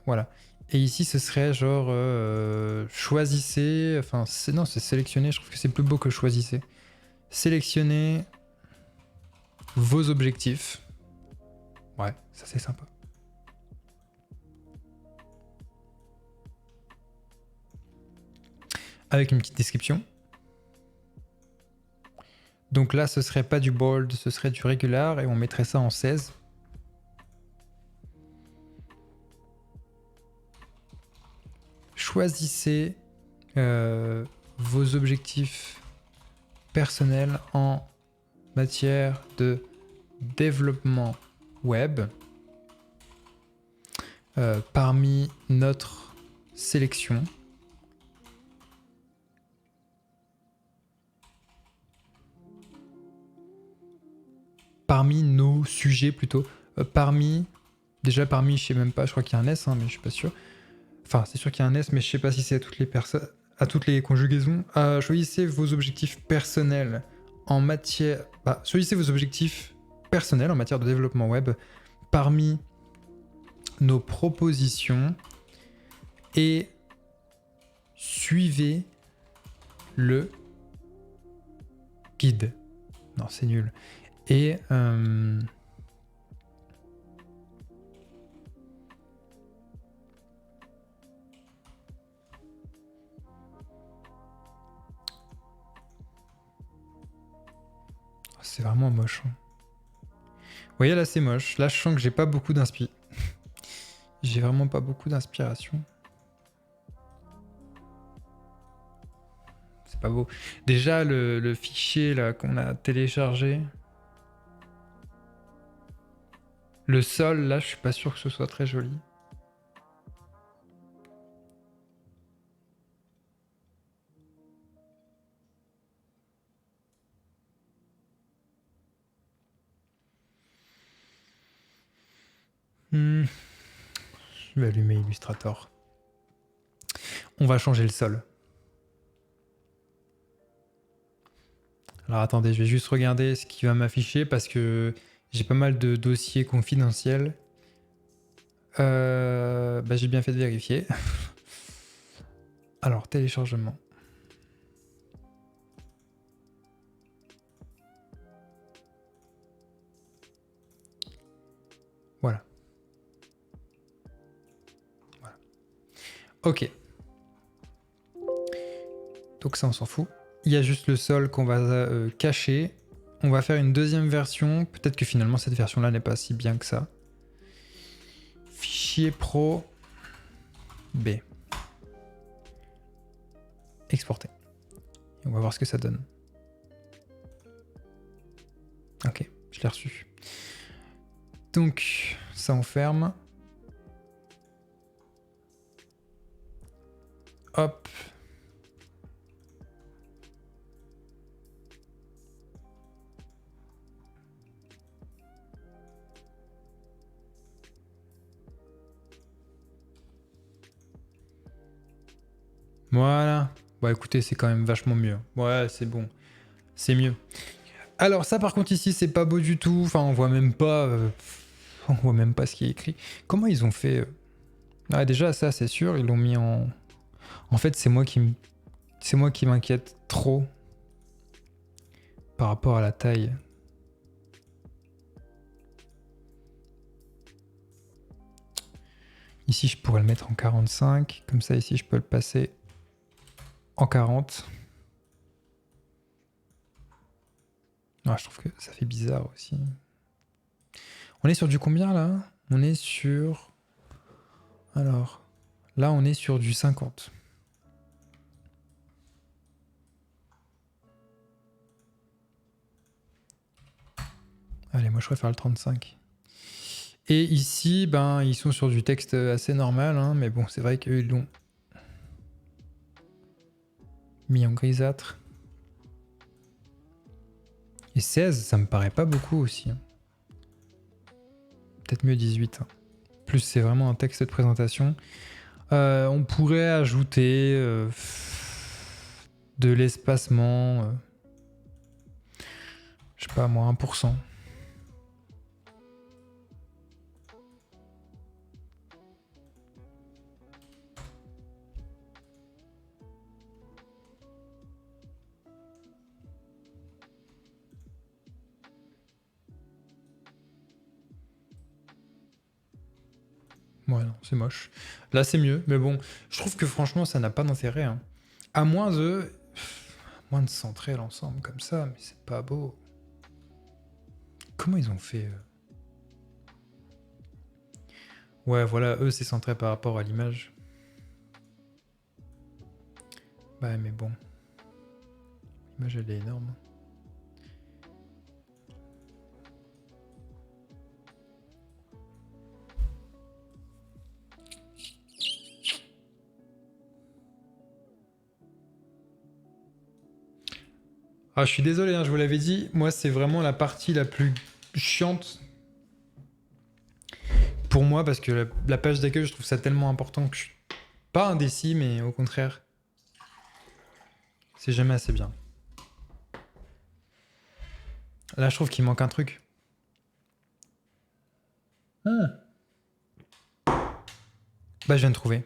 Speaker 1: Voilà. Et ici, ce serait genre choisissez. Enfin, non, c'est sélectionner. Je trouve que c'est plus beau que choisissez. Sélectionnez vos objectifs. Ouais, ça c'est sympa. Avec une petite description. Donc là, ce serait pas du bold, ce serait du regular et on mettrait ça en 16. Choisissez vos objectifs personnels en matière de développement web parmi notre sélection. parmi nos sujets plutôt. Parmi, je sais même pas, je crois qu'il y a un S, hein, mais je suis pas sûr. Enfin, c'est sûr qu'il y a un S, mais je sais pas si c'est à toutes les personnes, à toutes les conjugaisons. Choisissez vos objectifs personnels en matière... choisissez vos objectifs personnels en matière de développement web parmi nos propositions et suivez le guide. Non, c'est nul. Et c'est vraiment moche. Hein. Vous voyez là, c'est moche. Là, je sens que j'ai pas beaucoup d'inspiration. J'ai vraiment pas beaucoup d'inspiration. C'est pas beau. Déjà, le fichier là qu'on a téléchargé. Le sol, là, je suis pas sûr que ce soit très joli. Je vais allumer Illustrator. On va changer le sol. Alors attendez, je vais juste regarder ce qui va m'afficher parce que j'ai pas mal de dossiers confidentiels. J'ai bien fait de vérifier. Alors, téléchargement. Voilà. Ok. Donc ça, on s'en fout. Il y a juste le sol qu'on va cacher. On va faire une deuxième version. Peut-être que finalement, cette version-là n'est pas si bien que ça. Fichier pro B. Exporter. Et on va voir ce que ça donne. Ok, je l'ai reçu. Donc, ça on ferme. Hop. Voilà. Bon, écoutez, c'est quand même vachement mieux. Ouais, c'est bon. C'est mieux. Alors ça, par contre, ici, c'est pas beau du tout. Enfin, on voit même pas... on voit même pas ce qui est écrit. Comment ils ont fait déjà, ça, c'est sûr, ils l'ont mis en... En fait, c'est moi qui m'inquiète trop par rapport à la taille. Ici, je pourrais le mettre en 45. Comme ça, ici, je peux le passer en 40. Ah, je trouve que ça fait bizarre aussi. On est sur du combien, là? On est sur... Alors, là, on est sur du 50. Allez, moi, je préfère le 35. Et ici, ben, ils sont sur du texte assez normal, hein, mais bon, c'est vrai qu'eux, ils l'ont mis en grisâtre. Et 16, ça me paraît pas beaucoup aussi. Hein. Peut-être mieux 18. Hein. Plus, c'est vraiment un texte de présentation. On pourrait ajouter de l'espacement. Je sais pas, moi, 1%. Ouais, non, c'est moche. Là, c'est mieux, mais bon, je trouve que franchement, ça n'a pas d'intérêt. Hein. À moins de centrer l'ensemble comme ça, mais c'est pas beau. Comment ils ont fait Ouais, voilà, eux, c'est centré par rapport à l'image. Bah, mais bon. L'image, elle est énorme. Ah, je suis désolé, hein, je vous l'avais dit, moi c'est vraiment la partie la plus chiante pour moi parce que la page d'accueil, je trouve ça tellement important que je suis pas indécis, mais au contraire, c'est jamais assez bien. Là, je trouve qu'il manque un truc. Bah, je viens de trouver.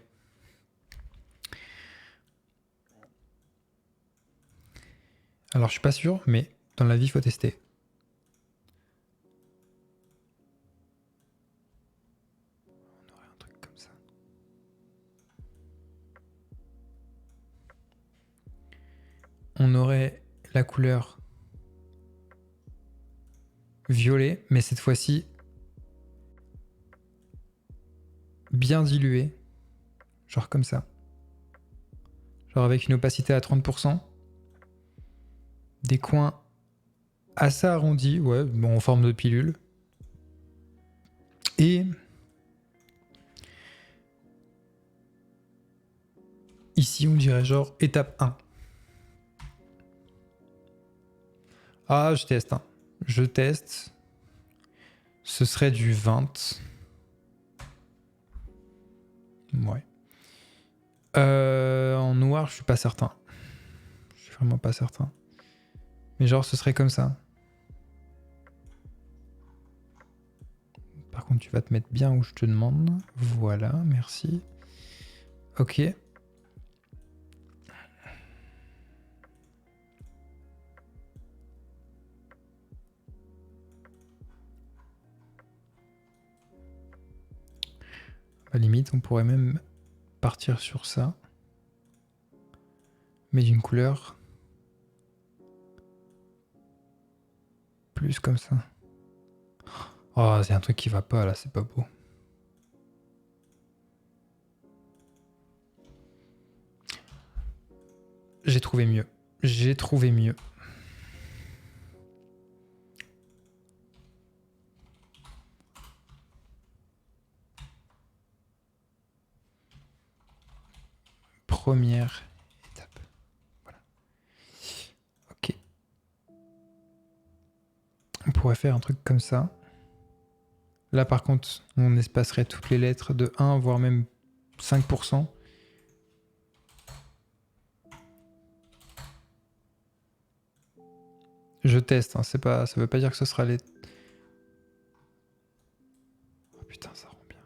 Speaker 1: Alors, je suis pas sûr, mais dans la vie, il faut tester. On aurait un truc comme ça. On aurait la couleur violet, mais cette fois-ci bien diluée. Genre comme ça. Genre avec une opacité à 30%. Des coins assez arrondis, ouais, bon, en forme de pilule. Et ici, on dirait genre étape 1. Ah, je teste. Hein. Je teste. Ce serait du 20. Ouais. En noir, je suis pas certain. Je suis vraiment pas certain. Mais genre, ce serait comme ça. Par contre, tu vas te mettre bien où je te demande. Voilà, merci. Ok. À la limite, on pourrait même partir sur ça. Mais d'une couleur plus comme ça. Oh, c'est un truc qui va pas là, c'est pas beau. J'ai trouvé mieux. J'ai trouvé mieux. Première étape. Voilà. Ok. On pourrait faire un truc comme ça. Là, par contre, on espacerait toutes les lettres de 1, voire même 5%. Je teste, hein, c'est pas, ça veut pas dire que ce sera les... Oh putain, ça rend bien.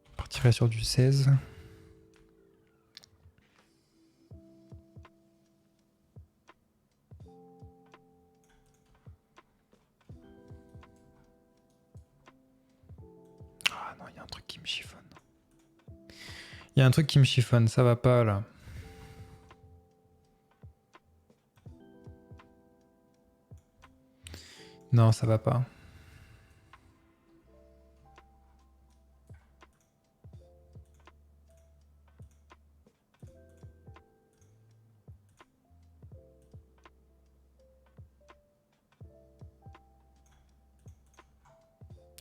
Speaker 1: On partirait sur du 16. Ah non, il y a un truc qui me chiffonne. Il y a un truc qui me chiffonne, ça va pas là. Non, ça va pas.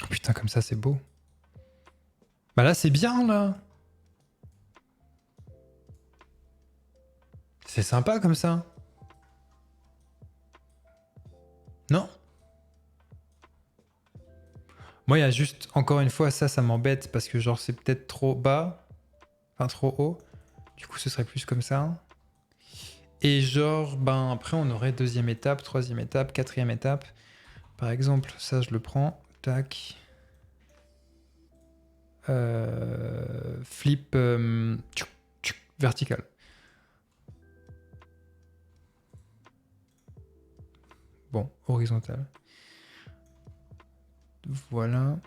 Speaker 1: Oh putain, comme ça c'est beau. Bah là c'est bien là. C'est sympa comme ça. Non? Moi il y a juste, encore une fois, ça m'embête parce que genre c'est peut-être trop bas. Enfin trop haut. Du coup ce serait plus comme ça. Et genre, ben après on aurait deuxième étape, troisième étape, quatrième étape. Par exemple, ça je le prends. Tac. Flip vertical. Bon, horizontal. Voilà.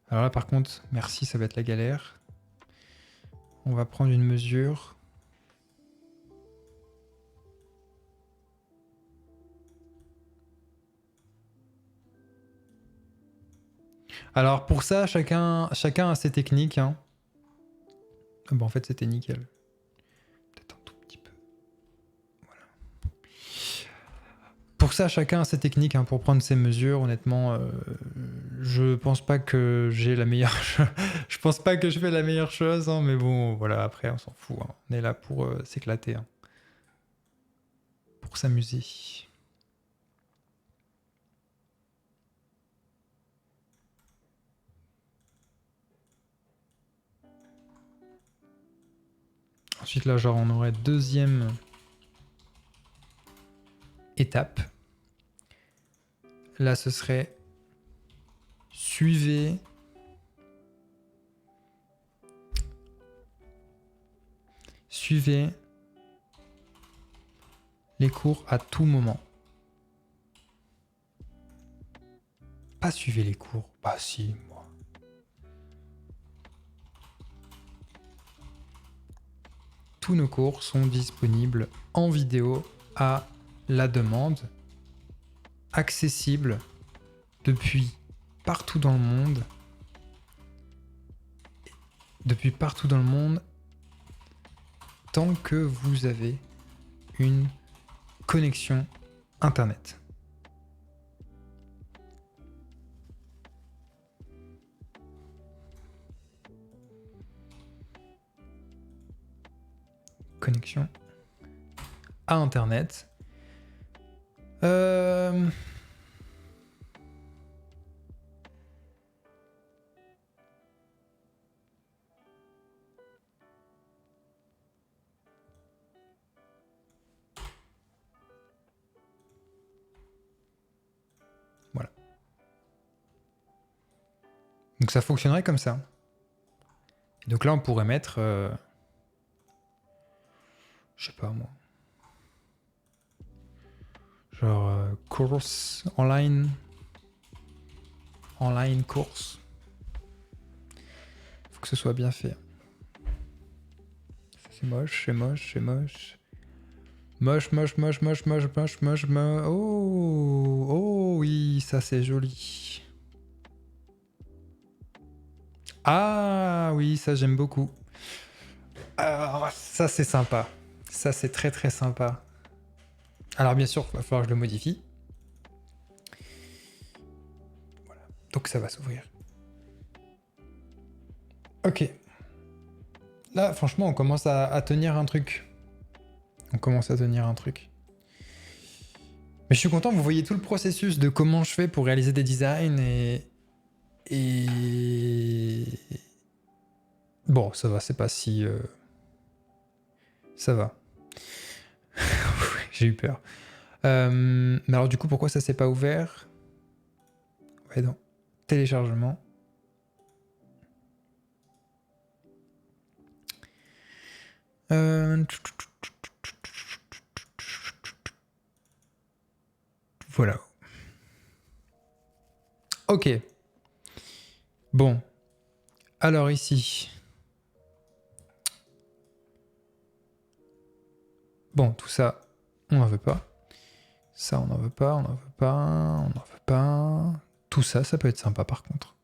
Speaker 1: Alors là par contre, merci, ça va être la galère. On va prendre une mesure. Alors pour ça, chacun a ses techniques. Hein. Ah bon, en fait, c'était nickel. Peut-être un tout petit peu. Voilà. Pour ça, chacun a ses techniques hein, pour prendre ses mesures. Honnêtement, Je pense pas que j'ai la meilleure je pense pas que je fais la meilleure chose, hein, mais bon, voilà, après, on s'en fout, hein. On est là pour s'éclater, hein, pour s'amuser. Ensuite, là, genre, on aurait deuxième étape. Là, ce serait suivez les cours à tout moment. Pas suivez les cours. Bah si, moi. Tous nos cours sont disponibles en vidéo à la demande, accessibles depuis partout dans le monde. Depuis partout dans le monde, tant que vous avez une connexion Internet. Connexion à Internet. Voilà. Donc ça fonctionnerait comme ça. Et donc là, on pourrait mettre... je sais pas moi. Genre course online. Online course. Faut que ce soit bien fait. C'est moche, c'est moche, c'est moche. Moche, moche, moche, moche, moche, moche, moche, moche. Oh, oh oui, ça c'est joli. Ah oui, ça j'aime beaucoup. Alors, ça c'est sympa. Ça c'est très très sympa. Alors bien sûr, il va falloir que je le modifie. Voilà. Donc ça va s'ouvrir. Ok. Là, franchement, on commence à tenir un truc. On commence à tenir un truc. Mais je suis content, vous voyez tout le processus de comment je fais pour réaliser des designs et... Bon, ça va, c'est pas si... Ça va. J'ai eu peur. Mais alors du coup, pourquoi ça s'est pas ouvert? Ouais, donc, téléchargement. Voilà. Ok. Bon. Alors ici. Bon, tout ça, on n'en veut pas. Ça, on n'en veut pas, on n'en veut pas, on n'en veut pas. Tout ça, ça peut être sympa par contre.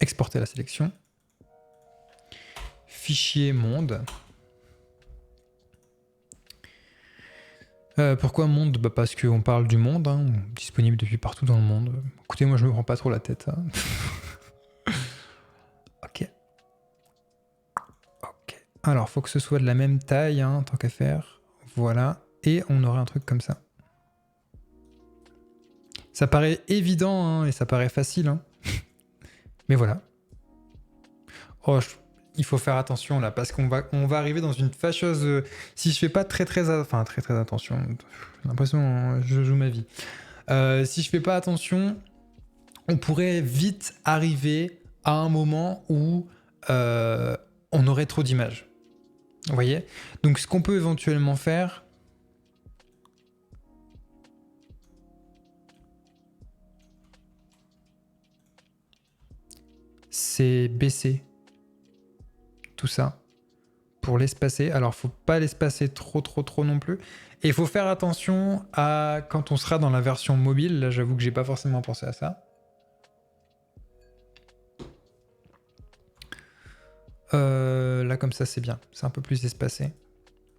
Speaker 1: Exporter la sélection. Fichier monde. Pourquoi monde? Bah parce qu'on parle du monde, hein, disponible depuis partout dans le monde. Écoutez, moi je me prends pas trop la tête. Hein. Ok. Ok. Alors, faut que ce soit de la même taille, hein, tant qu'à faire. Voilà. Et on aurait un truc comme ça. Ça paraît évident, hein, et ça paraît facile. Hein. Mais voilà. Oh, il faut faire attention là, parce qu'on va arriver dans une fâcheuse... si je fais pas très attention, j'ai l'impression que je joue ma vie. Si je fais pas attention, on pourrait vite arriver à un moment où on aurait trop d'images. Vous voyez? Donc ce qu'on peut éventuellement faire, c'est baisser tout ça pour l'espacer. Alors faut pas l'espacer trop non plus. Et il faut faire attention à quand on sera dans la version mobile. Là j'avoue que j'ai pas forcément pensé à ça. Là comme ça c'est bien, c'est un peu plus espacé.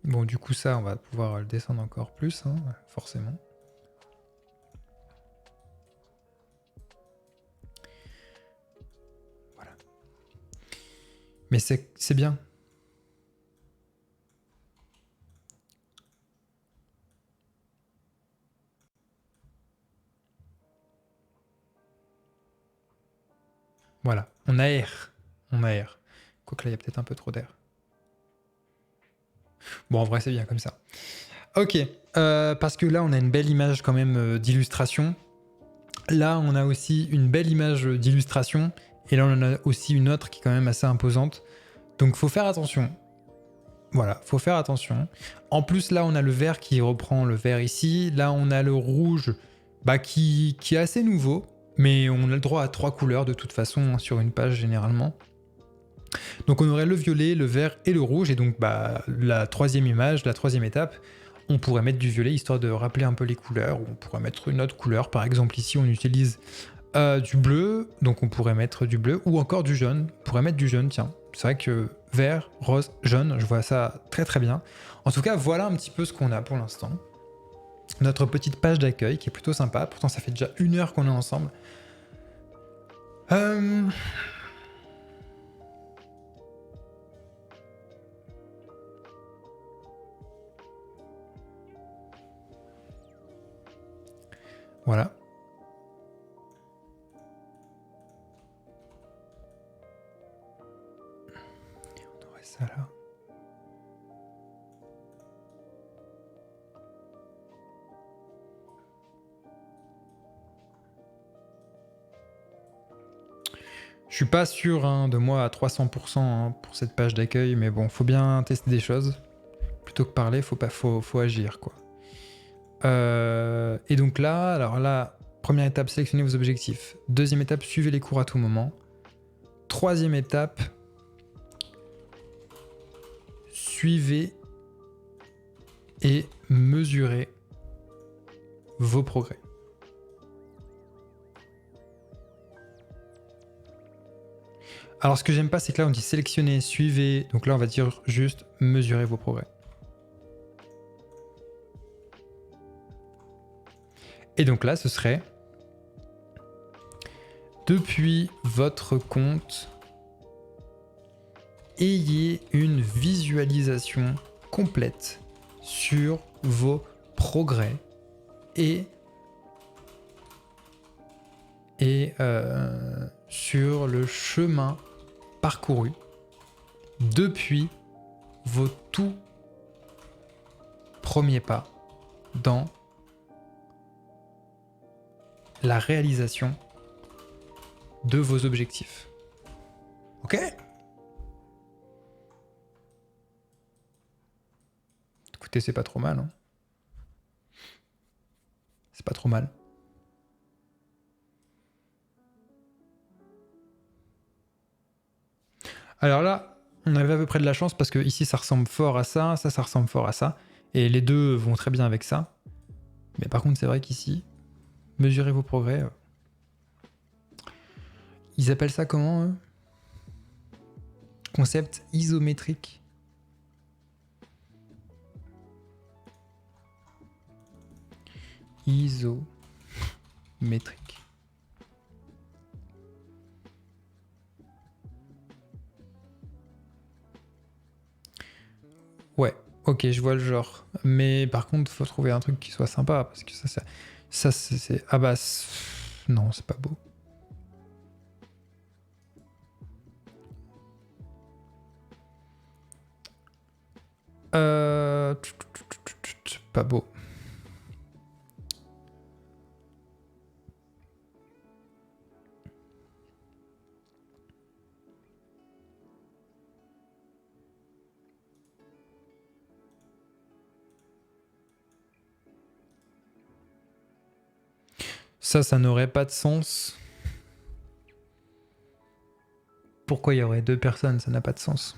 Speaker 1: Bon du coup ça on va pouvoir le descendre encore plus, hein, forcément. Mais c'est bien. Voilà, on aère. On aère. Quoique là, il y a peut-être un peu trop d'air. Bon, en vrai, c'est bien comme ça. Ok, parce que là, on a une belle image quand même d'illustration. Là, on a aussi une belle image d'illustration. Et là, on en a aussi une autre qui est quand même assez imposante. Donc, faut faire attention. Voilà, faut faire attention. En plus, là, on a le vert qui reprend le vert ici. Là, on a le rouge qui est assez nouveau. Mais on a le droit à 3 couleurs de toute façon hein, sur une page généralement. Donc on aurait le violet, le vert et le rouge. Et donc la troisième image, la troisième étape, on pourrait mettre du violet histoire de rappeler un peu les couleurs. Ou on pourrait mettre une autre couleur. Par exemple ici on utilise du bleu. Donc on pourrait mettre du bleu ou encore du jaune. On pourrait mettre du jaune, tiens. C'est vrai que vert, rose, jaune, je vois ça très très bien. En tout cas, voilà un petit peu ce qu'on a pour l'instant. Notre petite page d'accueil qui est plutôt sympa. Pourtant, ça fait déjà 1 heure qu'on est ensemble. Voilà. On aurait ça là. Je suis pas sûr hein, de moi à 300% hein, pour cette page d'accueil, mais bon, faut bien tester des choses. Plutôt que parler, faut agir quoi. Et donc là, alors là, première étape, sélectionnez vos objectifs. Deuxième étape, suivez les cours à tout moment. Troisième étape, suivez et mesurez vos progrès. Alors ce que j'aime pas, c'est que là on dit sélectionnez, suivez, donc là on va dire juste mesurez vos progrès. Et donc là ce serait depuis votre compte, ayez une visualisation complète sur vos progrès et sur le chemin parcouru depuis vos tout premiers pas dans la réalisation de vos objectifs. Ok ? Écoutez, c'est pas trop mal. Hein, c'est pas trop mal. Alors là, on avait à peu près de la chance parce que ici ça ressemble fort à ça, ça ressemble fort à ça. Et les deux vont très bien avec ça. Mais par contre, c'est vrai qu'ici, mesurez vos progrès. Ils appellent ça comment eux ? Concept isométrique. Isométrique. Ouais, ok, je vois le genre. Mais par contre, faut trouver un truc qui soit sympa parce que ça c'est ah bah non, c'est pas beau. Pas beau. Ça n'aurait pas de sens. Pourquoi il y aurait 2 personnes ? Ça n'a pas de sens.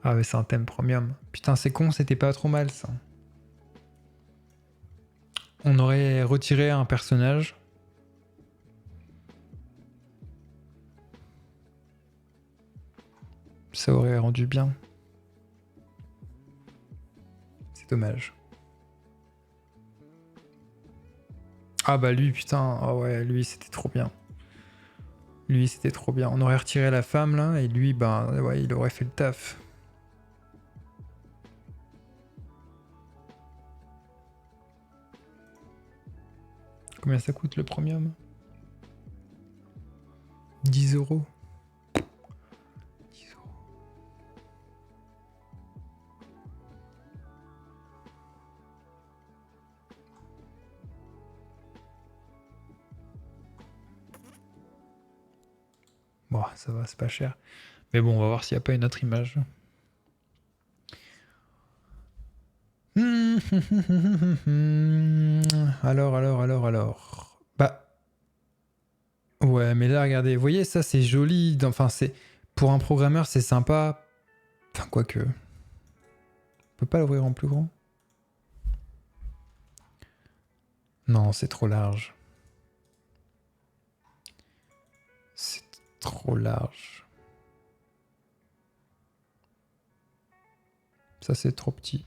Speaker 1: Ah ouais, c'est un thème premium. Putain, c'est con, c'était pas trop mal ça. On aurait retiré un personnage. Ça aurait rendu bien. C'est dommage. Ah bah lui, putain, ah ouais, lui c'était trop bien. Lui c'était trop bien. On aurait retiré la femme là, et lui, bah ouais, il aurait fait le taf. Combien ça coûte le premium? 10 €. 10 €. Bon, ça va, c'est pas cher. Mais bon, on va voir s'il n'y a pas une autre image. Alors. Bah, ouais, mais là, regardez, vous voyez, ça c'est joli. Enfin, c'est pour un programmeur, c'est sympa. Enfin, quoique. On peut pas l'ouvrir en plus grand? Non, c'est trop large. C'est trop large. Ça, c'est trop petit.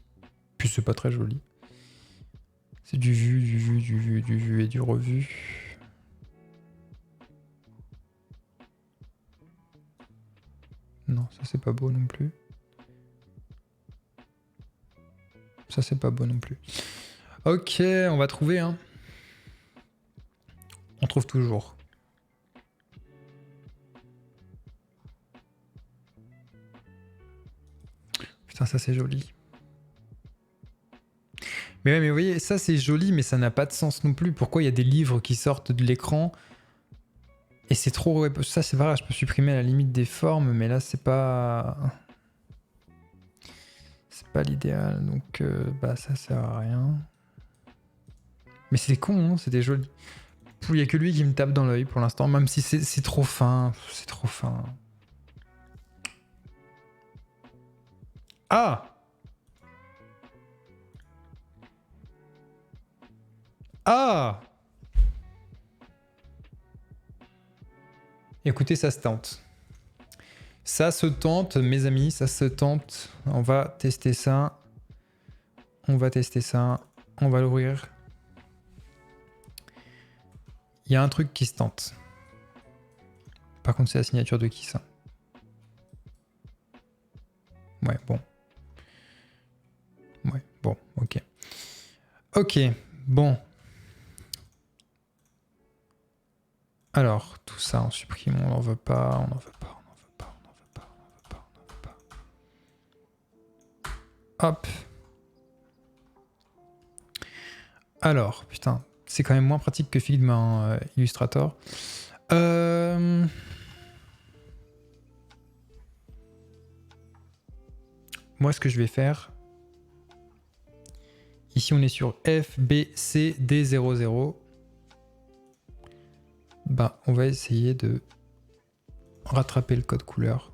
Speaker 1: Puis c'est pas très joli. C'est du vu, du vu, du vu, du vu et du revu. Non, ça c'est pas beau non plus. Ça c'est pas beau non plus. Ok, on va trouver, hein. On trouve toujours. Putain, ça c'est joli. Mais ouais, mais vous voyez, ça c'est joli, mais ça n'a pas de sens non plus. Pourquoi il y a des livres qui sortent de l'écran? Et c'est trop... Ça c'est vrai, je peux supprimer à la limite des formes, mais là c'est pas... C'est pas l'idéal, donc bah ça sert à rien. Mais c'est con, hein, c'était joli. Il n'y a que lui qui me tape dans l'œil pour l'instant, même si c'est trop fin. C'est trop fin. Ah! Ah! Écoutez, ça se tente. Ça se tente, mes amis, ça se tente. On va tester ça. On va tester ça. On va l'ouvrir. Il y a un truc qui se tente. Par contre, c'est la signature de qui, ça? Ouais, bon. Ouais, bon, ok. Ok, bon. Alors, tout ça, on supprime, on n'en veut pas, on n'en veut pas, on n'en veut pas, on n'en veut pas, on n'en veut pas, on n'en veut pas. Hop. Alors, putain, c'est quand même moins pratique que Figma Illustrator. Moi, ce que je vais faire... Ici, on est sur FBCD00. Bah, on va essayer de rattraper le code couleur.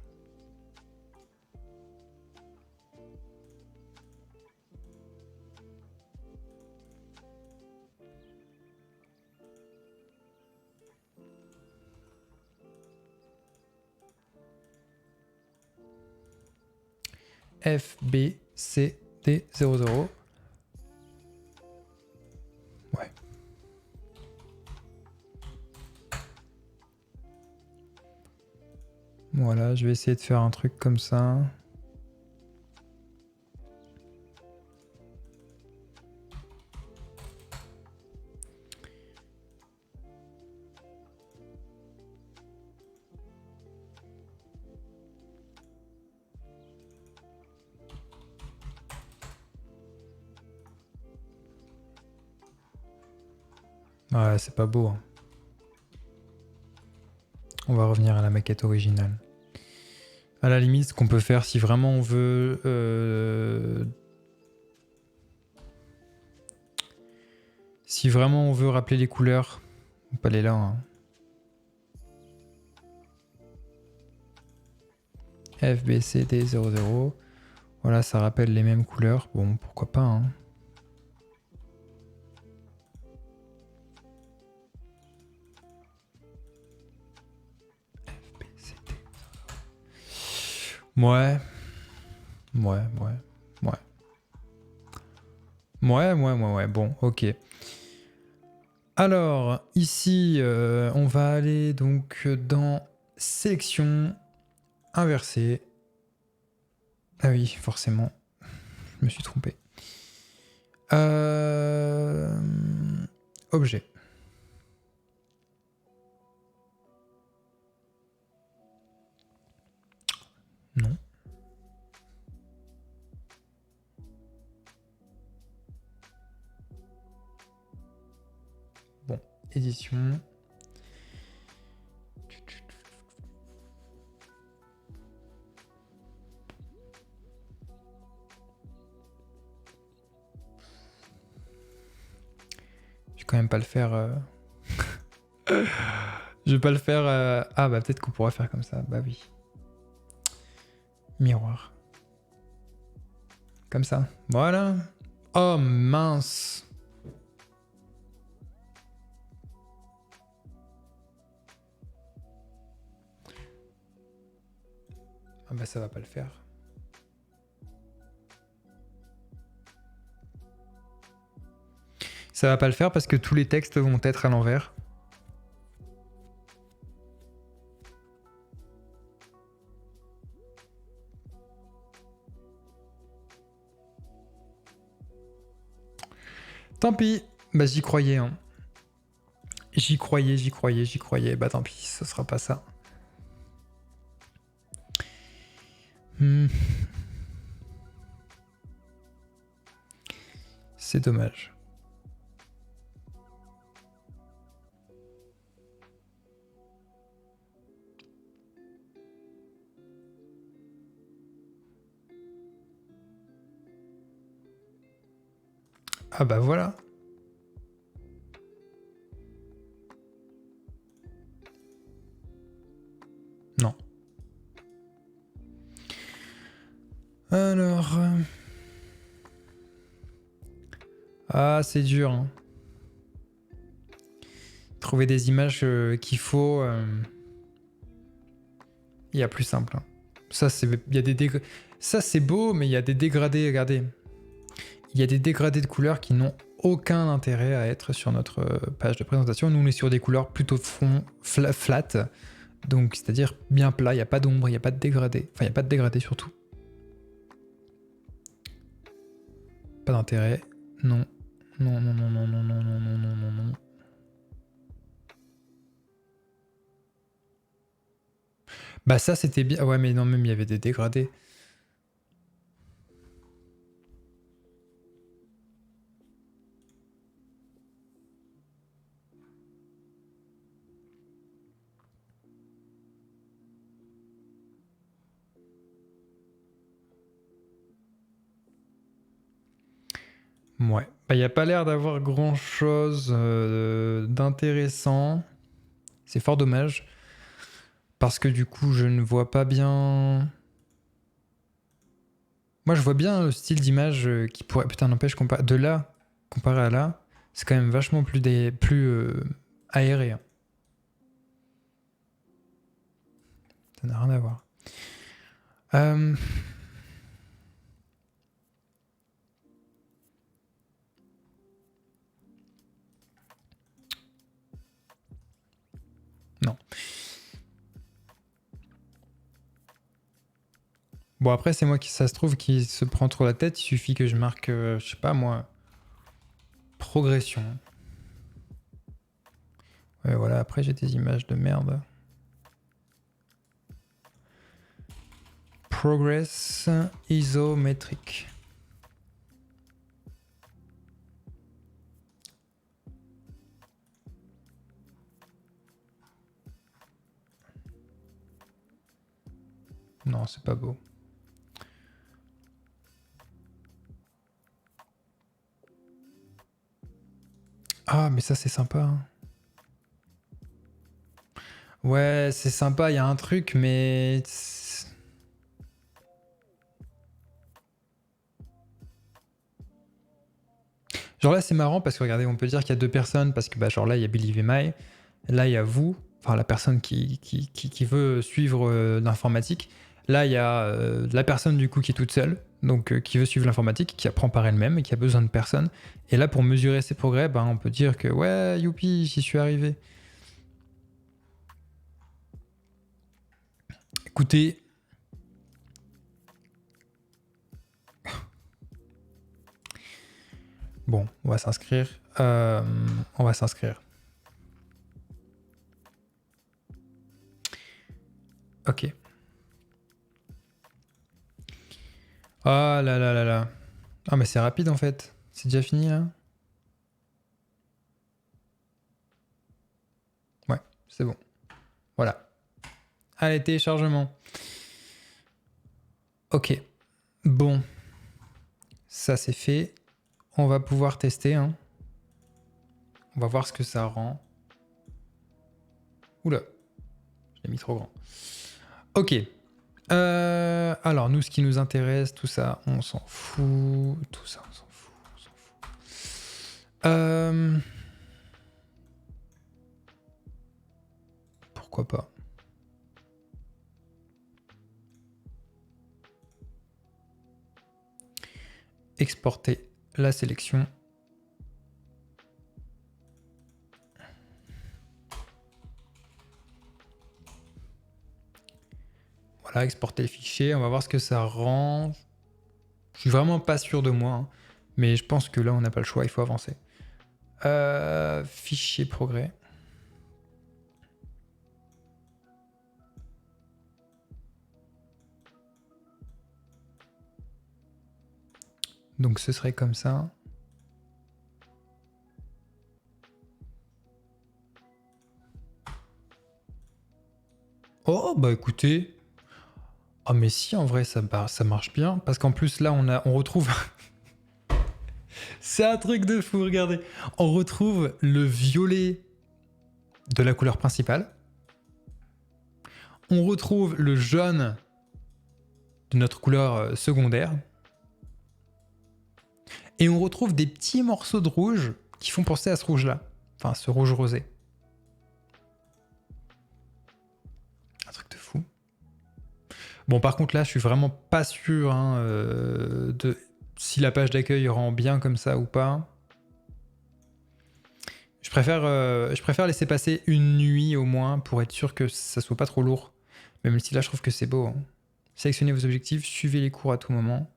Speaker 1: FBCD00. Ouais. Voilà, je vais essayer de faire un truc comme ça. Ouais, c'est pas beau, hein. On va revenir à la maquette originale. À la limite, ce qu'on peut faire, si vraiment on veut... Si vraiment on veut rappeler les couleurs, on peut aller là, hein. FBCD00. Voilà, ça rappelle les mêmes couleurs. Bon, pourquoi pas, hein. Ouais. Ouais. Ouais, bon, ok. Alors, ici, on va aller donc dans sélection inversée. Ah oui, forcément, je me suis trompé. Objet. Non. Bon, édition. Je vais quand même pas le faire. Je vais pas le faire. Ah bah peut-être qu'on pourra faire comme ça. Bah oui. Miroir. Comme ça. Voilà. Oh mince. Ah bah ça va pas le faire. Ça va pas le faire parce que tous les textes vont être à l'envers. Tant pis. Bah j'y croyais. Hein. J'y croyais. Bah tant pis, ce sera pas ça. C'est dommage. Ah bah voilà. Non. Alors... Ah, c'est dur. Hein. Trouver des images qu'il faut... Il y a plus simple. Hein. Ça, il y a des ça, c'est beau, mais il y a des dégradés. Regardez. Il y a des dégradés de couleurs qui n'ont aucun intérêt à être sur notre page de présentation. Nous, on est sur des couleurs plutôt flat. Donc, c'est-à-dire bien plat. Il n'y a pas d'ombre, il n'y a pas de dégradé. Enfin, il n'y a pas de dégradé surtout. Pas d'intérêt. Non. Non. Bah ça, c'était bien. Ouais, mais non, même il y avait des dégradés. Ouais. Bah, il n'y a pas l'air d'avoir grand-chose d'intéressant. C'est fort dommage. Parce que du coup, je ne vois pas bien... Moi, je vois bien le style d'image qui pourrait... Putain, n'empêche, de là, comparé à là, c'est quand même vachement plus aéré. Hein. Ça n'a rien à voir. Non. Bon, après, c'est moi ça se trouve, qui se prend trop la tête. Il suffit que je marque, je sais pas moi, progression. Ouais, voilà, après, j'ai des images de merde. Progress isométrique. Non, c'est pas beau. Ah, mais ça, c'est sympa. Hein. Ouais, c'est sympa, il y a un truc, mais... Genre là, c'est marrant parce que regardez, on peut dire qu'il y a deux personnes parce que bah, genre là, il y a Believe My, là, il y a vous, enfin la personne qui veut suivre l'informatique. Là, il y a la personne du coup qui est toute seule, donc qui veut suivre l'informatique, qui apprend par elle-même et qui a besoin de personne. Et là, pour mesurer ses progrès, ben, on peut dire que ouais, youpi, j'y suis arrivé. Écoutez, bon, on va s'inscrire. On va s'inscrire. Ok. Ah là là là là. Ah mais c'est rapide en fait. C'est déjà fini là? Ouais, c'est bon. Voilà. Allez, téléchargement. Ok. Bon. Ça c'est fait. On va pouvoir tester. Hein. On va voir ce que ça rend. Oula. Je l'ai mis trop grand. Ok. Alors, nous, ce qui nous intéresse, tout ça, on s'en fout. Tout ça, on s'en fout. On s'en fout. Pourquoi pas? Exporter la sélection. Voilà, exporter le fichier. On va voir ce que ça rend. Je suis vraiment pas sûr de moi, hein, mais je pense que là, on n'a pas le choix. Il faut avancer. Fichier progrès. Donc, ce serait comme ça. Oh, bah écoutez. Ah, mais si, en vrai, ça marche bien. Parce qu'en plus, là, on retrouve. C'est un truc de fou, regardez. On retrouve le violet de la couleur principale. On retrouve le jaune de notre couleur secondaire. Et on retrouve des petits morceaux de rouge qui font penser à ce rouge-là. Enfin, ce rouge rosé. Un truc de fou. Bon, par contre, là, je suis vraiment pas sûr hein, de si la page d'accueil rend bien comme ça ou pas. Je préfère laisser passer une nuit au moins pour être sûr que ça soit pas trop lourd. Même si là, je trouve que c'est beau. Hein. Sélectionnez vos objectifs, suivez les cours à tout moment.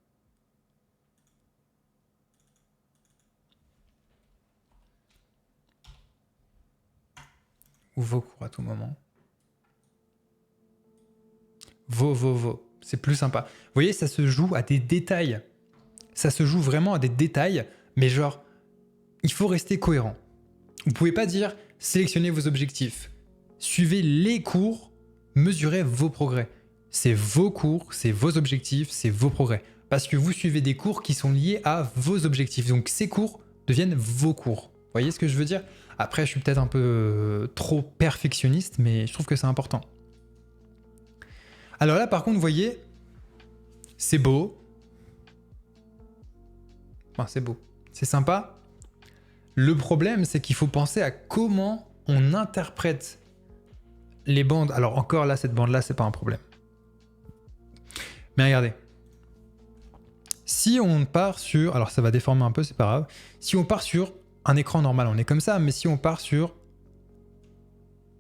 Speaker 1: Ou vos cours à tout moment. Vos. C'est plus sympa. Vous voyez, ça se joue à des détails. Ça se joue vraiment à des détails, mais genre, il faut rester cohérent. Vous pouvez pas dire sélectionnez vos objectifs. Suivez les cours, mesurez vos progrès. C'est vos cours, c'est vos objectifs, c'est vos progrès. Parce que vous suivez des cours qui sont liés à vos objectifs. Donc ces cours deviennent vos cours. Vous voyez ce que je veux dire? Après, je suis peut-être un peu trop perfectionniste, mais je trouve que c'est important. Alors là, par contre, vous voyez, c'est beau. Enfin, c'est beau. C'est sympa. Le problème, c'est qu'il faut penser à comment on interprète les bandes. Alors encore là, cette bande-là, c'est pas un problème. Mais regardez. Si on part sur... Alors ça va déformer un peu, c'est pas grave. Si on part sur un écran normal, on est comme ça. Mais si on part sur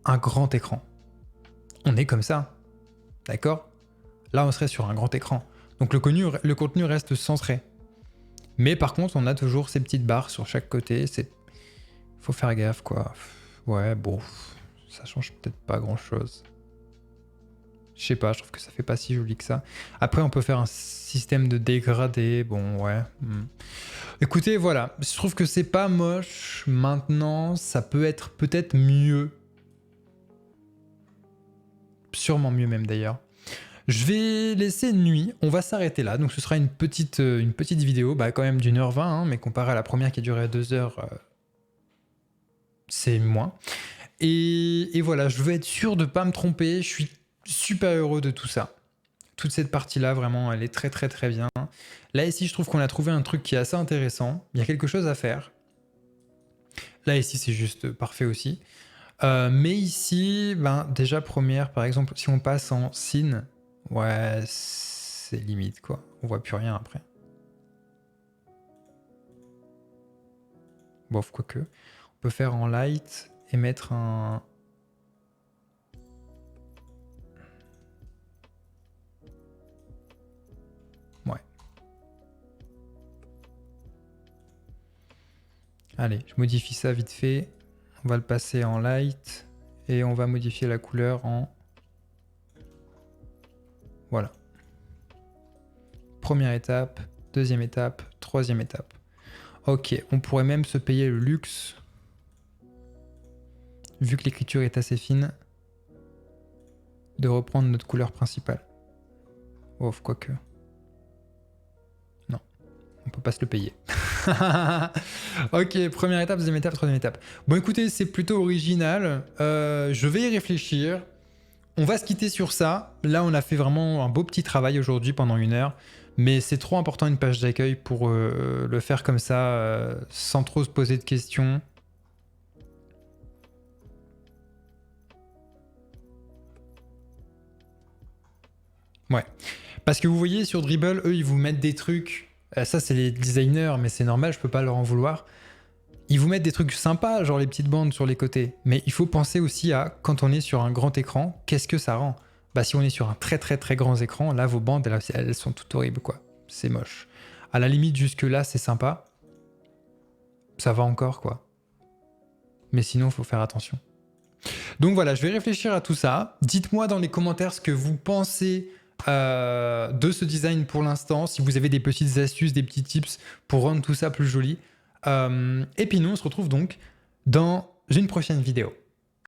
Speaker 1: un grand écran, on est comme ça. D'accord? Là, on serait sur un grand écran. Donc le contenu reste centré. Mais par contre, on a toujours ces petites barres sur chaque côté. Faut faire gaffe, quoi. Ouais, bon, ça change peut-être pas grand-chose. Je sais pas, je trouve que ça fait pas si joli que ça. Après, on peut faire un système de dégradé. Bon, ouais. Écoutez, voilà. Je trouve que c'est pas moche. Maintenant, ça peut être peut-être mieux. Sûrement mieux même d'ailleurs. Je vais laisser une nuit, on va s'arrêter là, donc ce sera une petite vidéo, bah quand même d'1h20, hein, mais comparé à la première qui a duré 2 heures, c'est moins. Et voilà, je veux être sûr de pas me tromper, je suis super heureux de tout ça. Toute cette partie-là, vraiment, elle est très très très bien. Là ici, je trouve qu'on a trouvé un truc qui est assez intéressant, il y a quelque chose à faire. Là ici, c'est juste parfait aussi. Mais ici, ben, déjà première, par exemple, si on passe en scene, Ouais, c'est limite quoi. On voit plus rien après. Bof, quoique. On peut faire en light et mettre un... Ouais. Allez, je modifie ça vite fait. On va le passer en light et on va modifier la couleur en... Voilà. Première étape, deuxième étape, troisième étape. Ok, on pourrait même se payer le luxe, vu que l'écriture est assez fine, de reprendre notre couleur principale. Ouf, quoique. Non, on peut pas se le payer. Ok, première étape, deuxième étape, troisième étape. Bon écoutez, c'est plutôt original. Je vais y réfléchir. On va se quitter sur ça. Là, on a fait vraiment un beau petit travail aujourd'hui pendant 1 heure. Mais c'est trop important une page d'accueil pour le faire comme ça, sans trop se poser de questions. Ouais. Parce que vous voyez, sur Dribbble, eux, ils vous mettent des trucs... ça, c'est les designers, mais c'est normal, je peux pas leur en vouloir. Ils vous mettent des trucs sympas, genre les petites bandes sur les côtés. Mais il faut penser aussi à, quand on est sur un grand écran, qu'est-ce que ça rend? Bah si on est sur un très très très grand écran, là, vos bandes, elles sont toutes horribles, quoi. C'est moche. À la limite, jusque-là, c'est sympa. Ça va encore, quoi. Mais sinon, il faut faire attention. Donc voilà, je vais réfléchir à tout ça. Dites-moi dans les commentaires ce que vous pensez de ce design pour l'instant, si vous avez des petites astuces, des petits tips pour rendre tout ça plus joli. Et puis nous, on se retrouve donc dans une prochaine vidéo.